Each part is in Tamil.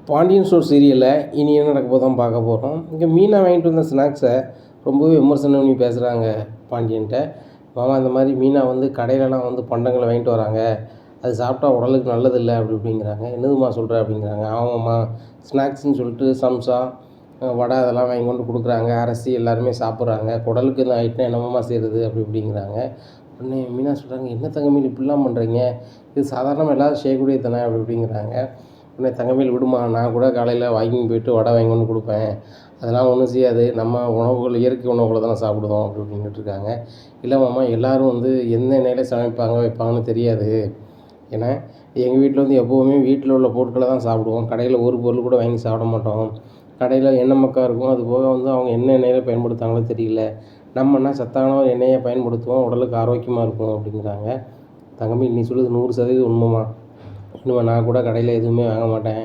பாண்டியன் ஸ்டோர் சீரியலில் இனி என்ன நடக்க போதும் பார்க்க போகிறோம். இங்கே மீனா வாங்கிட்டு வந்த ஸ்நாக்ஸை ரொம்பவே விமர்சனம் பண்ணி பேசுகிறாங்க பாண்டியன்கிட்ட. மாமா இந்த மாதிரி மீனா வந்து கடையிலலாம் வந்து பண்டங்களை வாங்கிட்டு வராங்க, அது சாப்பிட்டா உடலுக்கு நல்லதில்லை அப்படிங்கிறாங்க. என்னதுமா சொல்கிற அப்படிங்கிறாங்க. ஆமாம்மா, ஸ்நாக்ஸ்ன்னு சொல்லிட்டு சம்சா வடை அதெல்லாம் வாங்கி கொண்டு கொடுக்குறாங்க, அரிசி எல்லாருமே சாப்பிட்றாங்க, குடலுக்கு இந்த ஐட்டம் என்னமாம்மா செய்கிறது அப்படிங்கிறாங்க. உடனே மீனா சொல்கிறாங்க, என்ன தங்கமேல் இப்படிலாம் பண்ணுறீங்க, இது சாதாரணமாக எல்லோரும் செய்யக்கூடியது தானே அப்படிங்கிறாங்க. உடனே தங்கமேல் விடுமா, நான் கூட காலையில் வாக்கிங் போயிட்டு வடை வாங்கி கொண்டு கொடுப்பேன், அதெல்லாம் ஒன்றும் செய்யாது, நம்ம உணவுகள் இயற்கை உணவுகளை தானே சாப்பிடுவோம் அப்படின்ட்டு இருக்காங்க. இல்லை மாமா, எல்லோரும் வந்து எந்த எண்ணெயில் சமைப்பாங்க வைப்பாங்கன்னு தெரியாது. ஏன்னா எங்கள் வீட்டில் வந்து எப்போவுமே வீட்டில் உள்ள பொருட்களை தான் சாப்பிடுவோம், கடையில் ஒரு பொருள் கூட வாங்கி சாப்பிட மாட்டோம். கடையில் எண்ணெய் மக்கா இருக்கும், அது போக வந்து அவங்க என்ன எண்ணெயில் பயன்படுத்தாங்களோ தெரியல, நம்மனா சத்தான ஒரு எண்ணெயை பயன்படுத்துவோம், உடலுக்கு ஆரோக்கியமாக இருக்கும் அப்படிங்கிறாங்க. தங்கமேல் நீ சொல்லுறது 100% உண்மைமா, இனிமேல் நான் கூட கடையில் எதுவுமே வாங்க மாட்டேன்,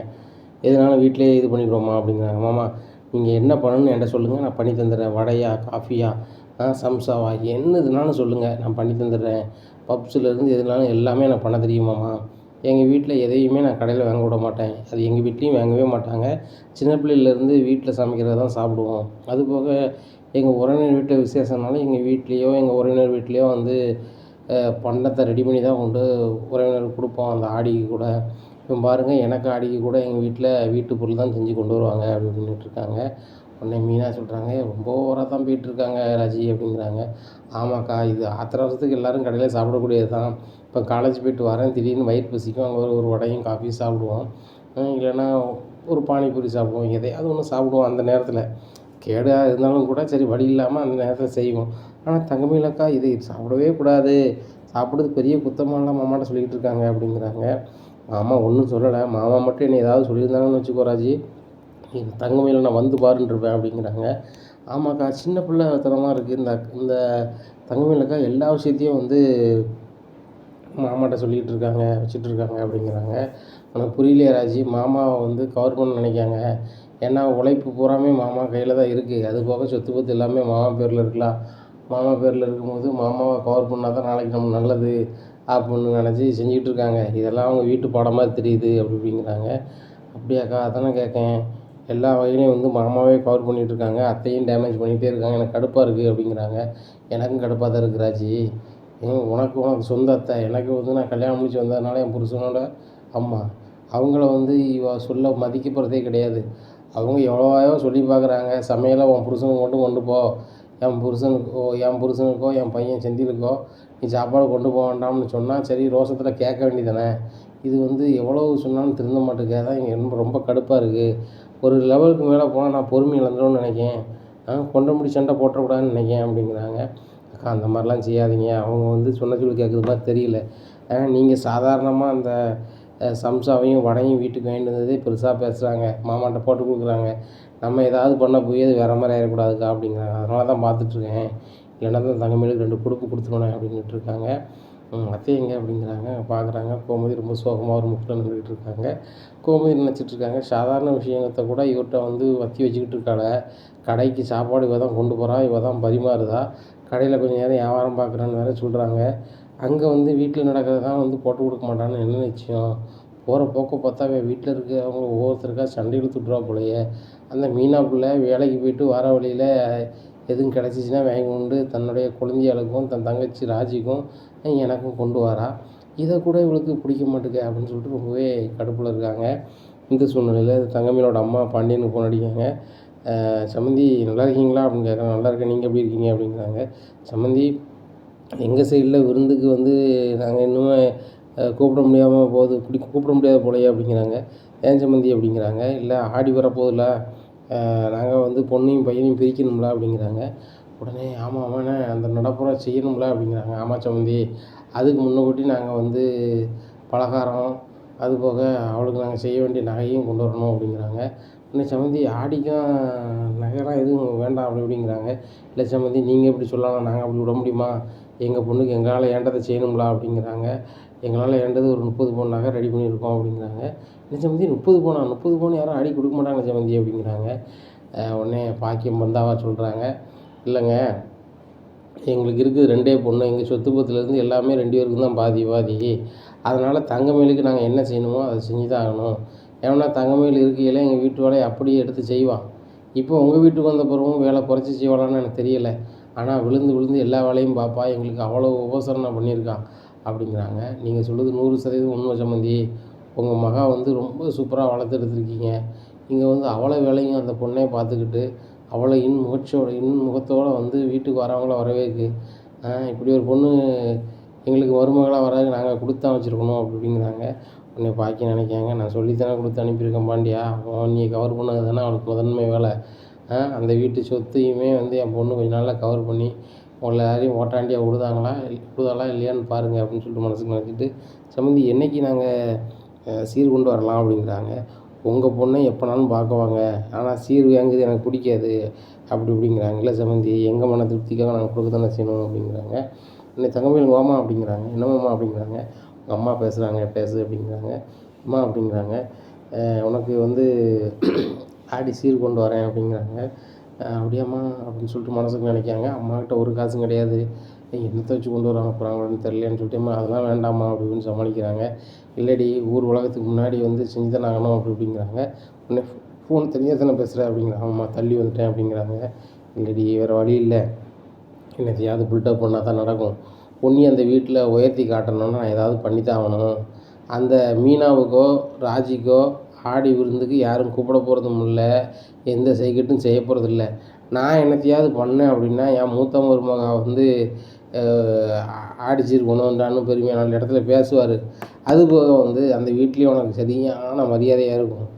எதுனாலும் வீட்டிலேயே இது பண்ணிடுவோம்மா அப்படிங்கிறாங்க. மாமா, நீங்கள் என்ன பண்ணணும்னு என்கிட்ட சொல்லுங்கள், நான் பண்ணி தந்துடுறேன். வடையா, காஃபியா, சம்சாவா, என்ன இதுனாலும் சொல்லுங்கள், நான் பண்ணி தந்துடுறேன். பப்ஸ்லேருந்து எதுனாலும் எல்லாமே நான் பண்ண தெரியுமாம்மா. எங்கள் வீட்டில் எதையுமே நான் கடையில் வாங்க விட மாட்டேன், அது எங்கள் வீட்லேயும் வாங்கவே மாட்டாங்க. சின்ன பிள்ளையிலேருந்து வீட்டில் சமைக்கிறத தான் சாப்பிடுவோம். அதுபோக எங்கள் உறவினர் வீட்டு விசேஷம்னாலும் எங்கள் வீட்லேயோ எங்கள் உறவினர் வீட்லேயோ வந்து பண்டத்தை ரெடி பண்ணி தான் கொண்டு உறவினருக்கு கொடுப்போம். அந்த ஆடிக்கு கூட இப்போ பாருங்கள், எனக்கு ஆடிக்கு கூட எங்கள் வீட்டில் வீட்டு பொருள் தான் செஞ்சு கொண்டு வருவாங்க அப்படின்ட்டு இருக்காங்க. உடனே மீனா சொல்கிறாங்க, ரொம்ப ஓவராக தான் போயிட்டுருக்காங்க ராஜி அப்படிங்கிறாங்க. ஆமாக்கா, இது ஆத்திரத்துக்கு எல்லோரும் கடையில் சாப்பிடக்கூடியது தான். இப்போ காலேஜ் போய்ட்டு வரேன், திடீர்னு வயிறு பசிக்கும், அங்கே ஒரு வடையும் காஃபியும் சாப்பிடுவோம், இல்லைன்னா ஒரு பானிபூரி சாப்பிடுவோம், எதையாவது ஒன்று சாப்பிடுவோம் அந்த நேரத்தில். கேடாக இருந்தாலும் கூட சரி வழி இல்லாமல் அந்த நேரத்தில் செய்வோம். ஆனால் தங்கமயிலக்கா இதை சாப்பிடவே கூடாது, சாப்பிட்றது பெரிய குத்தமாலாம் மாமாட்ட சொல்லிக்கிட்டு இருக்காங்க அப்படிங்கிறாங்க. மாமா ஒன்றும் சொல்லலை, மாமா மட்டும் என்னை ஏதாவது சொல்லியிருந்தாங்கன்னு வச்சுக்கோ ராஜி, தங்கமயில நான் வந்து பாருன்ருப்பேன் அப்படிங்கிறாங்க. ஆமாக்கா, சின்ன பிள்ளைத்தனமாக இருக்குது இந்த தங்கமயிலக்கா, எல்லா விஷயத்தையும் வந்து மாமாட்ட சொல்லிகிட்டு இருக்காங்க வச்சுட்ருக்காங்க அப்படிங்கிறாங்க. உனக்கு புரியலையா ராஜி, மாமாவை வந்து கவர் பண்ண நினைக்காங்க. ஏன்னா உழைப்பு பூராமே மாமா கையில் தான் இருக்குது, அது போக சொத்து பத்து எல்லாமே மாமா பேரில் இருக்கலாம். மாமா பேரில் இருக்கும்போது மாமாவை கவர் பண்ணால் தான் நாளைக்கு நம்ம நல்லது அப்படின்னு நினச்சி செஞ்சுக்கிட்டு இருக்காங்க. இதெல்லாம் அவங்க வீட்டு பாடமாக தெரியுது அப்படிங்கிறாங்க. அப்படியாக்கா, அதானே கேட்கேன், எல்லா வகையிலையும் வந்து மாமாவே கவர் பண்ணிகிட்ருக்காங்க, அத்தையும் டேமேஜ் பண்ணிகிட்டே இருக்காங்க, எனக்கு கடுப்பாக இருக்குது அப்படிங்கிறாங்க. எனக்கும் கடுப்பாக தான் இருக்குது ராஜி, உனக்கு சொந்த அத்தை, எனக்கு வந்து நான் கல்யாணம் முடிச்சு வந்ததுனால என் புருஷனோட அம்மா, அவங்கள வந்து சொல்ல மதிக்கப்படுறதே கிடையாது. அவங்க எவ்வளோவாயோ சொல்லி பார்க்குறாங்க, சமையலை உன் புருஷனுக்கு மட்டும் கொண்டு போ, என் புருஷனுக்கோ என் பையன் செந்திலுக்கோ நீ சாப்பாடு கொண்டு போக வேண்டாம்னு சொன்னால் சரி, ரோசத்தில் கேட்க வேண்டியதானே. இது வந்து எவ்வளவு சொன்னாலும் திருந்த மாட்டேங்க, அதான் இங்கே ரொம்ப கடுப்பாக இருக்குது. ஒரு லெவலுக்கு மேலே போனால் நான் பொறுமை இழந்துடும்னு நினைக்கேன், கொண்ட முடி சண்டை போட்டுறக்கூடாதுன்னு நினைக்கேன் அப்படிங்கிறாங்க. அக்கா, அந்த மாதிரிலாம் செய்யாதீங்க, அவங்க வந்து சொன்ன சொல்லி கேட்குறது மாதிரி தெரியல. நீங்கள் சாதாரணமாக அந்த சம்சாவையும் வடையும் வீட்டுக்கு வாங்கிட்டு வந்ததே பெருசாக பேசுகிறாங்க, மாமாட்ட போட்டு கொடுக்குறாங்க, நம்ம ஏதாவது பண்ண போய் அது வேறு மாதிரி ஆகிடக்கூடாதுக்கா அப்படிங்கிறாங்க. அதனால தான் பார்த்துட்ருக்கேன், இல்லைன்னா தான் தங்கமேலுக்கு 2 கொடுத்துருவேன் அப்படின்ட்டு இருக்காங்க. அத்தை எங்கே அப்படிங்கிறாங்க. பார்க்குறாங்க, கோமதி ரொம்ப சோகமாக ஒரு முக்கில் நின்றுக்கிட்டு இருக்காங்க. கோமதி நினச்சிட்ருக்காங்க, சாதாரண விஷயத்தை கூட இவர்கிட்ட வந்து வத்தி வச்சுக்கிட்டு இருக்காள, கடைக்கு சாப்பாடு இவ தான் கொண்டு போகிறா, இவ தான் பரிமாறுதா, கடையில் கொஞ்சம் நேரம் வியாபாரம் பார்க்குறான்னு வேறு சொல்கிறாங்க. அங்கே வந்து வீட்டில் நடக்கிறத தான் வந்து போட்டு கொடுக்க மாட்டான்னு என்ன நிச்சயம். போகிற போக்க பார்த்தா வீட்டில் இருக்கிறவங்க ஒவ்வொருத்தருக்கா சண்டை இழுத்துட்ருவா போலையே. அந்த மீனா பிள்ளை வேலைக்கு போயிட்டு வர வழியில் எதுவும் கிடச்சிச்சின்னா வாங்கி கொண்டு தன்னுடைய குழந்தைகளுக்கும் தன் தங்கச்சி ராஜிக்கும் எனக்கும் கொண்டு வரா, இதை கூட இவளுக்கு பிடிக்க மாட்டேங்க அப்படின்னு சொல்லிட்டு ரொம்பவே கடுப்பில் இருக்காங்க. இந்த சூழ்நிலையில் தங்கமேலோட அம்மா பாண்டியனுக்கு ஃபோன் அடிக்காங்க. சம்மந்தி நல்லா இருக்கீங்களா அப்படின்னு கேட்குறாங்க. நல்லா இருக்கேன், நீங்கள் எப்படி இருக்கீங்க அப்படிங்கிறாங்க. சம்மந்தி, எங்கள் சைடில் விருந்துக்கு வந்து நாங்கள் இன்னுமே கூப்பிட முடியாமல் போகுது, கூப்பிட முடியாத போலையே அப்படிங்கிறாங்க. ஏன் சம்மந்தி அப்படிங்கிறாங்க. இல்லை, ஆடி வரப்போகுதுல, நாங்கள் வந்து பொண்ணையும் பையனையும் பிரிக்கணும்ல அப்படிங்கிறாங்க. உடனே ஆமாம் ஆமாண்ணே, அந்த நடப்புற செய்யணும்ல அப்படிங்கிறாங்க. ஆமாம் சம்மந்தி, அதுக்கு முன்னக்கூட்டி நாங்கள் வந்து பலகாரம், அதுபோக அவளுக்கு நாங்கள் செய்ய வேண்டிய நகையும் கொண்டு வரணும் அப்படிங்கிறாங்க. உடனே சம்மந்தி, ஆடிக்கும் நகைலாம் எதுவும் வேண்டாம் அப்படிங்கிறாங்க. இல்லை சம்மந்தி, நீங்கள் எப்படி சொல்லலாம், நாங்கள் அப்படி விட முடியுமா, எங்கள் பொண்ணுக்கு எங்களால் ஏண்டதை செய்யணும்ல அப்படிங்கிறாங்க. எங்களால் ஏண்டது ஒரு 30 பவுன் நகை ரெடி பண்ணியிருக்கோம் அப்படிங்கிறாங்க. இல்லை சம்மந்தி, 30 பவுன் யாரும் ஆடி கொடுக்க மாட்டாங்க சம்மந்தி அப்படிங்கிறாங்க. உடனே பாக்கியம் பந்தாவா சொல்கிறாங்க, இல்லைங்க, எங்களுக்கு இருக்குது 2 பொண்ணு, எங்கள் சொத்து பத்துலேருந்து எல்லாமே 2 பேருக்கு தான் பாதி பாதி, அதனால் தங்கமேலுக்கு நாங்கள் என்ன செய்யணுமோ அதை செஞ்சு தான் ஆகணும். ஏன்னா தங்கமயில் இருக்கையில் எங்கள் வீட்டு வேலையை அப்படியே எடுத்து செய்வான். இப்போ உங்கள் வீட்டுக்கு வந்த பிறகும் வேலை குறைச்சி செய்வாளான்னு எனக்கு தெரியலை. ஆனால் விழுந்து விழுந்து எல்லா வேலையும் பார்ப்பா. எங்களுக்கு அவ்வளோ உபசரணம் பண்ணியிருக்கா அப்படிங்கிறாங்க. நீங்கள் சொல்கிறது 100% உண்மை சம்மந்தி. உங்கள் மகா வந்து ரொம்ப சூப்பராக வளர்த்து எடுத்துருக்கீங்க. இங்கே வந்து அவ்வளோ வேலையும் அந்த பொண்ணே பார்த்துக்கிட்டு அவ்வளோ இன்முகத்தோடு வந்து வீட்டுக்கு வரவங்கள வரவேற்கு இப்படி ஒரு பொண்ணு எங்களுக்கு மருமகளாக வராது, நாங்கள் கொடுத்தான் வச்சுருக்கணும் அப்படிங்கிறாங்க. உன்னை பாக்கி நினைக்காங்க. நான் சொல்லித்தானே கொடுத்து அனுப்பியிருக்கேன் பாண்டியா. நீ கவர் பண்ணது தானே அவனுக்கு முதன்மை வேலை. அந்த வீட்டு சொத்தையுமே வந்து என் பொண்ணு கொஞ்சம் நாளில் கவர் பண்ணி உங்களை யாரையும் ஓட்டாண்டியாக விடுதாளா இல்லையான்னு பாருங்கள் அப்படின்னு சொல்லிட்டு மனசுக்கு நினச்சிட்டு, சம்மந்தி என்றைக்கு நாங்கள் சீர் கொண்டு வரலாம் அப்படிங்கிறாங்க. உங்கள் பொண்ணை எப்போனாலும் பார்க்குவாங்க, ஆனால் சீர் வாங்குறது எனக்கு பிடிக்காது அப்படி இப்படிங்கிறாங்க. இல்லை சம்மந்தி, எங்கள் மன திருப்திக்காக நாங்கள் கொடுக்க தானே செய்யணும் அப்படிங்கிறாங்க. என்னை தங்கமயில் வாமா அப்படிங்கிறாங்க. என்னம்மா அப்படிங்கிறாங்க. உங்கள் அம்மா பேசுகிறாங்க, பேசு அப்படிங்கிறாங்க. அம்மா அப்படிங்கிறாங்க, உனக்கு வந்து ஆடி சீர் கொண்டு வரேன் அப்படிங்கிறாங்க. அப்படியாம்மா அப்படின்னு சொல்லிட்டு மனசுக்கு நினைக்காங்க. அம்மாக்கிட்ட ஒரு காசும் கிடையாது. என்னத்தை வச்சு கொண்டு வராங்க போகிறாங்கன்னு தெரியலன்னு சொல்லிட்டு, அம்மா அதெல்லாம் வேண்டாம்மா அப்படி இப்படின்னு சமாளிக்கிறாங்க. இல்லடி, ஊர் உலகத்துக்கு முன்னாடி வந்து செஞ்சு தானே ஆகணும் அப்படி இப்படிங்கிறாங்க. உடனே ஃபோன் தனியாக தானே பேசுகிறேன் அப்படிங்கிறாங்க. அம்மா தள்ளி வந்துட்டேன் அப்படிங்கிறாங்க. இல்லடி, வேறு வழி இல்லை, என்னத்தையாவது பில்டப் பண்ணால் தான் நடக்கும். பொண்ணி அந்த வீட்டில் உயர்த்தி காட்டணும்னா நான் ஏதாவது பண்ணித்தான் ஆகணும். அந்த மீனாவுக்கோ ராஜிக்கோ ஆடி விருந்துக்கு யாரும் கூப்பிட போகிறதும் இல்லை, எந்த செய்கட்டும் செய்ய போகிறதில்ல. நான் என்னத்தையாவது பண்ணேன் அப்படின்னா என் மூத்த மருமக வந்து ஆடிச்சீர் கொண்டு வந்தான்னு பெருமையாக 4 இடத்துல பேசுவார். அதுபோக வந்து அந்த வீட்லேயும் உனக்கு சரியான மரியாதையாக இருக்கும்.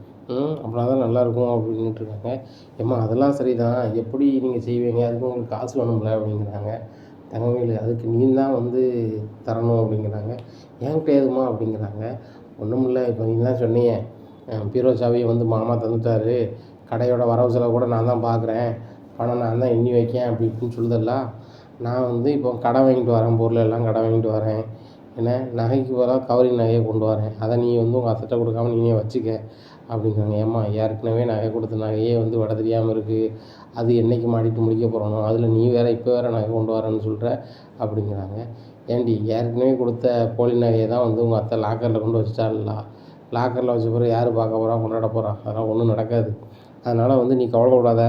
அப்படின்னா தான் நல்லாயிருக்கும் அப்படின்ட்டு இருக்காங்க. ஏம்மா அதெல்லாம் சரிதான், எப்படி நீங்கள் செய்வீங்க, அதுக்கு உங்களுக்கு காசு வேணும்ல அப்படிங்கிறாங்க. தங்கமயில், அதுக்கு நீ தான் வந்து தரணும் அப்படிங்கிறாங்க. என்கிட்ட ஏதும்மா அப்படிங்கிறாங்க. ஒன்றும் இல்லை, இப்போ நீ தான் சொன்னீங்க பீரோ சாவியை வந்து மாமா தந்துட்டாரு, கடையோட வரவு செலவு கூட நான் தான் பார்க்குறேன், பணம் நான் தான் எண்ணி வைக்கேன் அப்படி இப்படின்னு சொல்லுதல்ல. நான் வந்து இப்போ கடை வாங்கிட்டு வரேன், பொருள் எல்லாம் கடை வாங்கிட்டு வரேன், ஏன்னா நகைக்கு பதிலாக கவரிங் நகையை கொண்டு வரேன், அதை நீ வந்து உங்கள் அத்தைட்ட கொடுக்காம நீனே வச்சுக்க அப்படிங்கிறாங்க. ஏம்மா, ஏற்கனவே நகை கொடுத்த நகையே வந்து விட தெரியாமல் இருக்குது, அது என்றைக்கு மாட்டிட்டு முடிக்க போகிறோம், அதில் நீ வேறு இப்போ வேறு நகை கொண்டு வரேன்னு சொல்கிற அப்படிங்கிறாங்க. ஏண்டி, ஏற்கனவே கொடுத்த போலி நகையை தான் வந்து உங்கள் அத்தை லாக்கரில் கொண்டு வச்சுட்டாள்ல, லாக்கரில் வச்ச பிறகு யார் பார்க்க போகிறா, கொண்டாட போகிறா, அதெல்லாம் ஒன்றும் நடக்காது. அதனால் வந்து நீ கவலைப்படாத,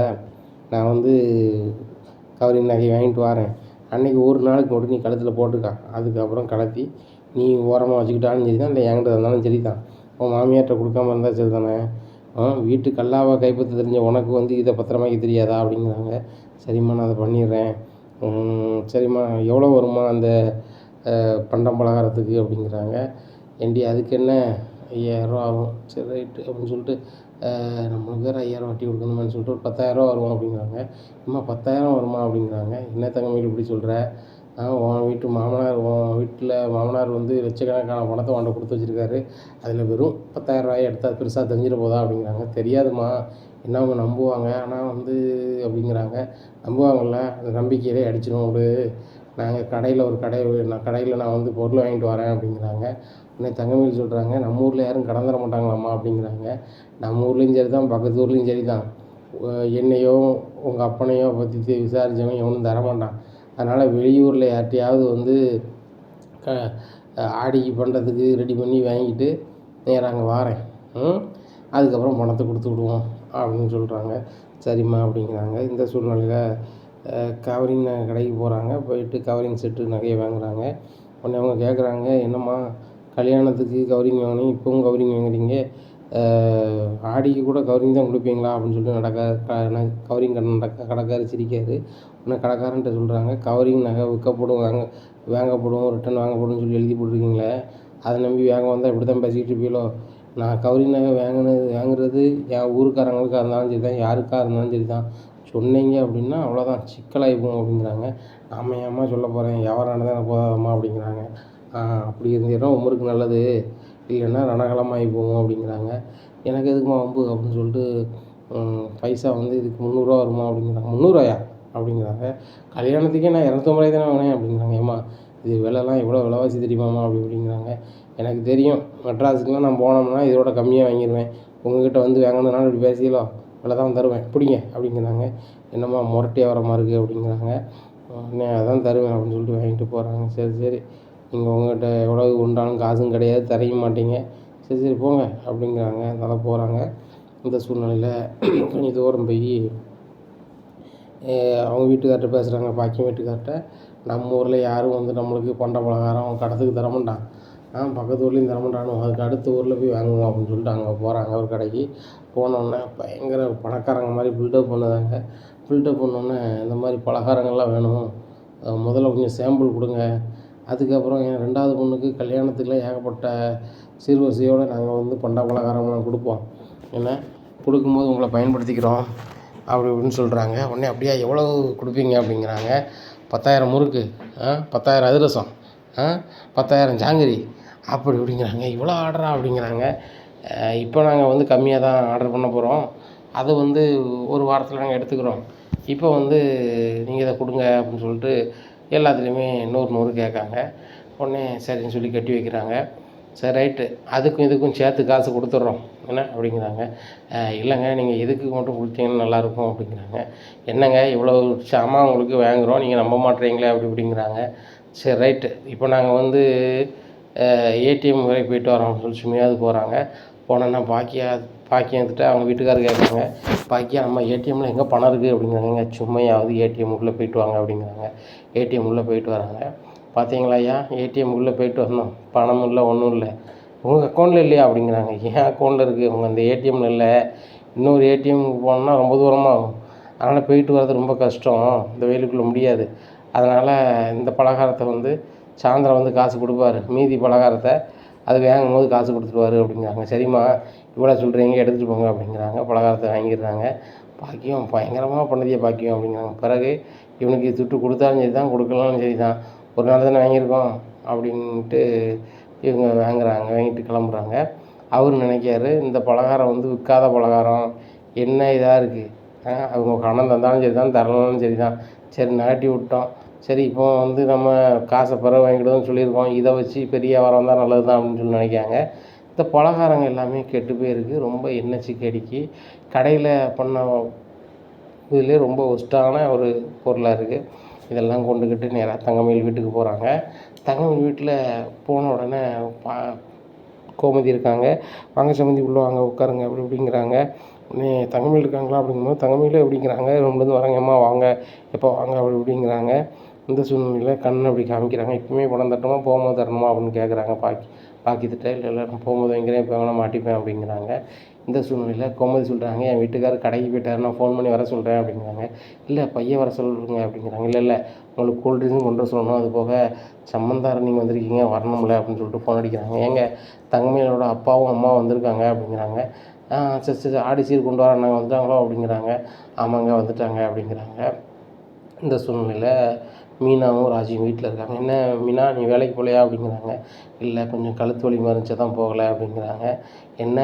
நான் வந்து கவரிங் நகையை வாங்கிட்டு வரேன், அன்றைக்கி ஒரு நாளைக்கு மட்டும் நீ கழுத்தில் போட்டுக்கா, அதுக்கப்புறம் கலத்தி நீ ஓரமாக வச்சுக்கிட்டாலும் சரி தான், இல்லை என்கிட்ட இருந்தாலும் சரி தான், உன் மாமியார்கிட்ட கொடுக்காம இருந்தால் சரி தானே, வீட்டு கல்லாவை கைப்பற்ற தெரிஞ்ச உனக்கு வந்து இதை பத்திரமாக்கி தெரியாதா அப்படிங்கிறாங்க. சரிம்மா, நான் அதை பண்ணிடுறேன். சரிம்மா, எவ்வளோ வருமா அந்த பண்டம் பலகாரத்துக்கு அப்படிங்கிறாங்க. ஏண்டி, அதுக்கு என்ன 5000 ஆகும், சரி ரைட்டு அப்படின்னு சொல்லிட்டு, நம்மளுக்கு வேறு 5000 வட்டி கொடுக்கணுமான்னு சொல்லிட்டு ஒரு 10,000 வரும் அப்படிங்கிறாங்க. அம்மா 10,000 வருமா அப்படிங்கிறாங்க. என்ன தங்கமயில் இப்படி சொல்கிற, உன் வீட்டில் மாமனார் வந்து லட்சக்கணக்கான பணத்தை உன்கிட்ட கொடுத்து வச்சுருக்காரு, அதில் வெறும் 10,000 எடுத்தால் பெருசாக தெரிஞ்சிட போதா அப்படிங்கிறாங்க. தெரியாதுமா, என்ன அவங்க நம்புவாங்க, ஆனால் வந்து அப்படிங்கிறாங்க. நம்புவாங்கள்ல, அந்த நம்பிக்கையிலே அடிச்சிடும் விடு, நாங்கள் கடையில் நான் வந்து பொருள் வாங்கிட்டு வரேன் அப்படிங்கிறாங்க. உடனே தங்கமயில் சொல்கிறாங்க, நம்ம ஊரில் யாரும் கடன் தர மாட்டாங்களாம்மா அப்படிங்கிறாங்க. நம்ம ஊர்லேயும் சரி தான், பக்கத்து ஊர்லேயும் சரி தான், என்னையோ உங்கள் அப்பனையோ பற்றி விசாரித்தவன் எவனும் தரமாட்டான். அதனால் வெளியூரில் யார்கிட்டையாவது வந்து ஆடிக்கு பண்ணுறதுக்கு ரெடி பண்ணி வாங்கிட்டு நேராக அங்கே வாரேன், அதுக்கப்புறம் பணத்தை கொடுத்து விடுவோம் அப்படின்னு சொல்கிறாங்க. சரிம்மா அப்படிங்கிறாங்க. இந்த சூழ்நிலையில் கவரிங் கடைக்கு போகிறாங்க. போயிட்டு கவரிங் செட்டு நகையை வாங்குகிறாங்க. உடனே அவங்க கேட்குறாங்க, என்னம்மா கல்யாணத்துக்கு கவரிங் வாங்கினீங்க, இப்போவும் கவரிங் வாங்குறீங்க, ஆடிக்கு கூட கவரிங் தான் கொடுப்பீங்களா அப்படின்னு சொல்லிட்டு கவரிங் கடைக்காரர் சிரிக்காரு. உடனே கடைக்காரன்ட்ட சொல்கிறாங்க, கவரிங் நகை விற்கப்படும், வாங்கப்படும், ரிட்டன் வாங்கப்படும்னு சொல்லி எழுதி போட்டிருக்கீங்களே, அதை நம்பி வாங்க வந்தால் இப்படி தான் பேசிக்கிட்டு இருப்பீங்களோ. நான் கவரிங் நகை வாங்குறது என் ஊருக்காரங்களுக்காக இருந்தாலும் சரி தான், யாருக்காக இருந்தாலும் சரி தான், சொன்னீங்க அப்படின்னா அவ்வளோதான், சிக்கலாகிப்போம் அப்படிங்கிறாங்க. நாம ஏம்மா சொல்ல போகிறேன், வியாபாரம் நடந்தால் போதாதம்மா அப்படிங்கிறாங்க. அப்படி இருந்தீங்கன்னா உமருக்கு நல்லது, இல்லைன்னா ரணகலமாகி போகும் அப்படிங்கிறாங்க. எனக்கு எதுக்குமா வம்பு அப்படின்னு சொல்லிட்டு, பைசா வந்து இதுக்கு 300 வருமா அப்படிங்கிறாங்க. 300 அப்படிங்கிறாங்க. கல்யாணத்துக்கே நான் 250 தானே வாங்கினேன் அப்படிங்கிறாங்க. ஏம்மா, இது விலைலாம் எவ்வளோ விலைவாசி தெரியுமாம்மா அப்படிங்கிறாங்க. எனக்கு தெரியும், மெட்ராஸுக்குலாம் நான் போனோம்னா இதோட கம்மியாக வாங்கிடுவேன், உங்கள்கிட்ட வந்து வாங்கணுன்னாலும் இப்படி பேசிக்கலோ, விலை தான் தருவேன், பிடிங்க அப்படிங்கிறாங்க. என்னம்மா முரட்டியாக வர மாதிரி இருக்குது அப்படிங்கிறாங்க. உடனே அதான் தருவேன் அப்படின்னு சொல்லிட்டு வாங்கிட்டு போகிறாங்க. சரி நீங்கள் உங்கள்கிட்ட எவ்வளோ உண்டாலும் காசும் கிடையாது, தரையும் மாட்டீங்க, சரி சரி போங்க அப்படிங்கிறாங்க. அதனால் போகிறாங்க. இந்த சூழ்நிலையில் கொஞ்சம் தூரம் போய் அவங்க வீட்டுக்கார்ட்ட பேசுகிறாங்க, பாக்கியம் வீட்டுக்கார்ட்ட. நம்ம ஊரில் யாரும் வந்து நம்மளுக்கு பண்ட பலகாரம் கடத்துக்கு தரமாட்டான், பக்கத்து ஊர்லேயும் தரமாட்டானும், அதுக்கு அடுத்த ஊரில் போய் வாங்குவோம் அப்படின்னு சொல்லிட்டு அங்கே போகிறாங்க ஒரு கடைக்கு. போனோடனே பயங்கர பணக்காரங்க மாதிரி பில்டப் பண்ணுதாங்க. பில்டப் பண்ணோடனே இந்த மாதிரி பலகாரங்கள்லாம் வேணும், முதல்ல கொஞ்சம் சாம்பிள் கொடுங்க, அதுக்கப்புறம் என் 2வது பொண்ணுக்கு கல்யாணத்துக்குலாம் ஏகப்பட்ட சீர்வரிசையோடு நாங்கள் வந்து பண்ட பலகாரம்லாம் கொடுப்போம், ஏன்னா கொடுக்கும்போது உங்களை பயன்படுத்திக்கிறோம் அப்படி இப்படின்னு சொல்கிறாங்க. உடனே அப்படியா எவ்வளவு கொடுப்பீங்க அப்படிங்கிறாங்க. 10,000 முறுக்கு, 10,000 அதிரசம், 10,000 ஜாங்கிரி அப்படி இப்படிங்கிறாங்க. இவ்வளோ ஆர்டரா அப்படிங்கிறாங்க. இப்போ நாங்கள் வந்து கம்மியாக தான் ஆர்டர் பண்ண போகிறோம், அது வந்து ஒரு வாரத்தில் நாங்கள் எடுத்துக்கிறோம், இப்போ வந்து நீங்கள் இதை கொடுங்க அப்படின்னு சொல்லிட்டு எல்லாத்துலேயுமே 100 கேட்காங்க. உடனே சரின்னு சொல்லி கட்டி வைக்கிறாங்க. சரி ரைட்டு, அதுக்கும் இதுக்கும் சேர்த்து காசு கொடுத்துட்றோம் என்ன அப்படிங்கிறாங்க. இல்லைங்க நீங்கள் இதுக்கு மட்டும் கொடுத்தீங்கன்னா நல்லாயிருக்கும் அப்படிங்கிறாங்க. என்னங்க இவ்வளோ சாமான் உங்களுக்கு வாங்குகிறோம், நீங்கள் நம்ப மாட்டேறீங்களே அப்படி இப்படிங்கிறாங்க. சரி ரைட்டு, இப்போ நாங்கள் வந்து ஏடிஎம் வரைக்கும் போயிட்டு வரோம் அப்படின்னு சொல்லி சும்மையாவது போகிறாங்க. போனோன்னா பாக்கியம் எடுத்துகிட்டு அவங்க வீட்டுக்காரர் கேட்குறாங்க, பாக்கியம் நம்ம ஏடிஎம்மில் எங்கே பணம் இருக்குது அப்படிங்கிறாங்க. சும்மையாவது ஏடிஎம் உள்ளே போயிட்டு வாங்க அப்படிங்கிறாங்க. ஏடிஎம் உள்ளே போயிட்டு வராங்க. பார்த்தீங்களா ஐயா, ஏடிஎம் உள்ளே போயிட்டு வந்தோம், பணமும் இல்லை ஒன்றும் இல்லை, உங்கள் அக்கௌண்ட்டில் இல்லையா அப்படிங்கிறாங்க. என் அக்கௌண்ட்டில் இருக்குது, உங்கள் அந்த ஏடிஎம்மில் இல்லை, இன்னொரு ஏடிஎம்க்கு போனோம்னா ரொம்ப தூரமாக ஆகும், அதனால் போயிட்டு வர்றது ரொம்ப கஷ்டம், இந்த வெயிலுக்குள்ளே முடியாது, அதனால் இந்த பலகாரத்தை வந்து சாயந்தரம் வந்து காசு கொடுப்பாரு, மீதி பலகாரத்தை அது வாங்கும் போது காசு கொடுத்துருவாரு அப்படிங்கிறாங்க. சரிம்மா இவ்வளோ சொல்கிறீங்க எடுத்துகிட்டு போங்க அப்படிங்கிறாங்க. பலகாரத்தை வாங்கிடுறாங்க. பாக்கியம் பயங்கரமாக பண்ணதியே பாக்கியம் அப்படிங்கிறாங்க. பிறகு இவனுக்கு துட்டு கொடுத்தாலும் சரி தான், கொடுக்கலாலும் சரி தான், ஒரு நாள் தானே வாங்கியிருக்கோம் அப்படின்ட்டு இவங்க வாங்கிட்டு கிளம்புறாங்க. அவர் நினைக்காரு இந்த பலகாரம் வந்து விற்காத பலகாரம், என்ன இதாக இருக்குது, அவங்க பணம் தந்தாலும் சரி தான், தரலாலும் சரி தான், சரி நகட்டி விட்டோம், சரி இப்போ வந்து நம்ம காசை பிறகு வாங்கிடுவோம்னு சொல்லியிருக்கோம், இதை வச்சு பெரிய வியாபாரம் தான் நல்லது தான் அப்படின்னு சொல்லி நினைக்காங்க. இந்த பலகாரங்கள் எல்லாமே கெட்டு போயிருக்கு, ரொம்ப எண்ணெய் சிக்கடிக்கு கடையில் பண்ண இதுலேயே ரொம்ப ஒஸ்ட்டான ஒரு பொருளாக இருக்குது. இதெல்லாம் கொண்டுக்கிட்டு நேராக தங்கமயில் வீட்டுக்கு போகிறாங்க. தங்கமயில் வீட்டில் போன உடனே கோமதி இருக்காங்க. வாங்க சம்மந்தி உள்ளே வாங்க உட்காருங்க அப்படி இப்படிங்கிறாங்க. தங்கமயில் இருக்காங்களா அப்படிங்கும்போது தங்கமயில் எப்படிங்கிறாங்க, ரொம்பலேருந்து வராங்கம்மா வாங்க, எப்போ வாங்க அப்படி இப்படிங்கிறாங்க. இந்த சூழ்நிலையில் கண் அப்படி காமிக்கிறாங்க. இப்போயுமே பணம் தட்டணுமா போகும்போது தரணுமா அப்படின்னு கேட்குறாங்க. பாக்கித்திட்ட இல்லை நான் போகும்போது வாங்கிறேன், இப்போ வேணால் மாட்டிப்பேன் அப்படிங்கிறாங்க. இந்த சூழ்நிலையில் கோமதி சொல்கிறாங்க, என் வீட்டுக்காரர் கடைக்கு போயிட்டார், நான் ஃபோன் பண்ணி வர சொல்கிறேன் அப்படிங்கிறாங்க. இல்லை பையன் வர சொல்லுங்க அப்படிங்கிறாங்க. இல்லை உங்களுக்கு கூல்ட்ரிங்க்ஸும் கொண்டு வர சொல்லணும், அது போக சம்மந்தாரம் நீங்கள் வந்திருக்கீங்க வரணும்ல அப்படின்னு சொல்லிட்டு ஃபோன் அடிக்கிறாங்க. ஏங்க தங்கமயிலோட அப்பாவும் அம்மாவும் வந்திருக்காங்க அப்படிங்கிறாங்க. சரி ஆடி சீர் கொண்டு வர நாங்கள் வந்துட்டாங்களோ அப்படிங்கிறாங்க. ஆமாங்க வந்துட்டாங்க அப்படிங்கிறாங்க. இந்த சூழ்நிலையில் மீனாவும் ராஜியும் வீட்டில் இருக்காங்க. என்ன மீனா நீ வேலைக்கு போகலையா அப்படிங்கிறாங்க. இல்லை கொஞ்சம் கழுத்து வலி மருந்துச்சு தான் போகலை அப்படிங்கிறாங்க. என்ன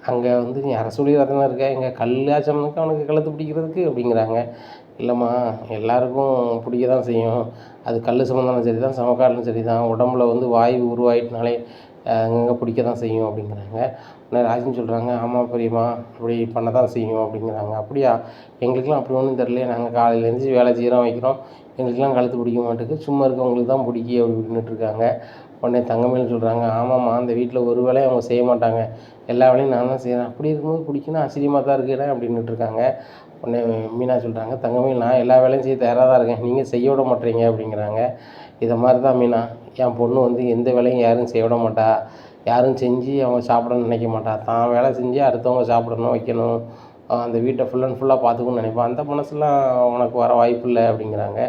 அங்கே வந்து நீ அரசொலி ரத்தம் இருக்க, எங்கள் கல்லாச்சம்னுக்கு அவனுக்கு கழுத்து பிடிக்கிறதுக்கு அப்படிங்கிறாங்க. இல்லைம்மா எல்லாருக்கும் பிடிக்க தான் செய்யும், அது கல் சம்மந்தாலும் சரி தான், சமக்காலும் சரி தான், உடம்புல வந்து வாயு உருவாயிட்டுனாலே அங்கங்கே பிடிக்க தான் செய்யும் அப்படிங்கிறாங்க. உடனே ராஜின்னு சொல்கிறாங்க, ஆமாம் பெரியம்மா அப்படி பண்ண தான் செய்யும் அப்படிங்கிறாங்க. அப்படியா, எங்களுக்கெலாம் அப்படி ஒன்றும் தெரியலையே, நாங்கள் காலையில் எழுந்திரிச்சி வேலை செய்கிறோம் வைக்கிறோம், எங்களுக்கெலாம் கழுத்து பிடிக்க மாட்டேங்குது, சும்மா இருக்கவங்களுக்கு தான் பிடிக்கி அப்படி இப்படின்னுட்டுருக்காங்க. உடனே தங்கமயில்னு சொல்கிறாங்க, ஆமாம்மா அந்த வீட்டில் ஒரு வேலையும் அவங்க செய்ய மாட்டாங்க, எல்லா வேலையும் நான் தான் செய்கிறேன், அப்படி இருக்கும்போது பிடிக்குன்னா ஆச்சரியமாக தான் இருக்கிறேன் அப்படின்னுட்டுருக்காங்க. உடனே மீனா சொல்கிறாங்க, தங்கமயில் நான் எல்லா வேலையும் செய்ய தயாராக தான் இருக்கேன், நீங்கள் செய்ய விட மாட்டேறீங்க அப்படிங்கிறாங்க. இதை மாதிரி தான் மீனா, என் பொண்ணு வந்து எந்த வேலையும் யாரும் செய்ய விட மாட்டா, யாரும் செஞ்சு அவங்க சாப்பிடணும்னு நினைக்க மாட்டா, தான் வேலை செஞ்சு அடுத்தவங்க சாப்பிடணும் வைக்கணும், அந்த வீட்டை ஃபுல் அண்ட் ஃபுல்லாக பார்த்துக்கணும்னு நினைப்பான், அந்த மனசுலாம் உனக்கு வர வாய்ப்பு இல்லை அப்படிங்கிறாங்க.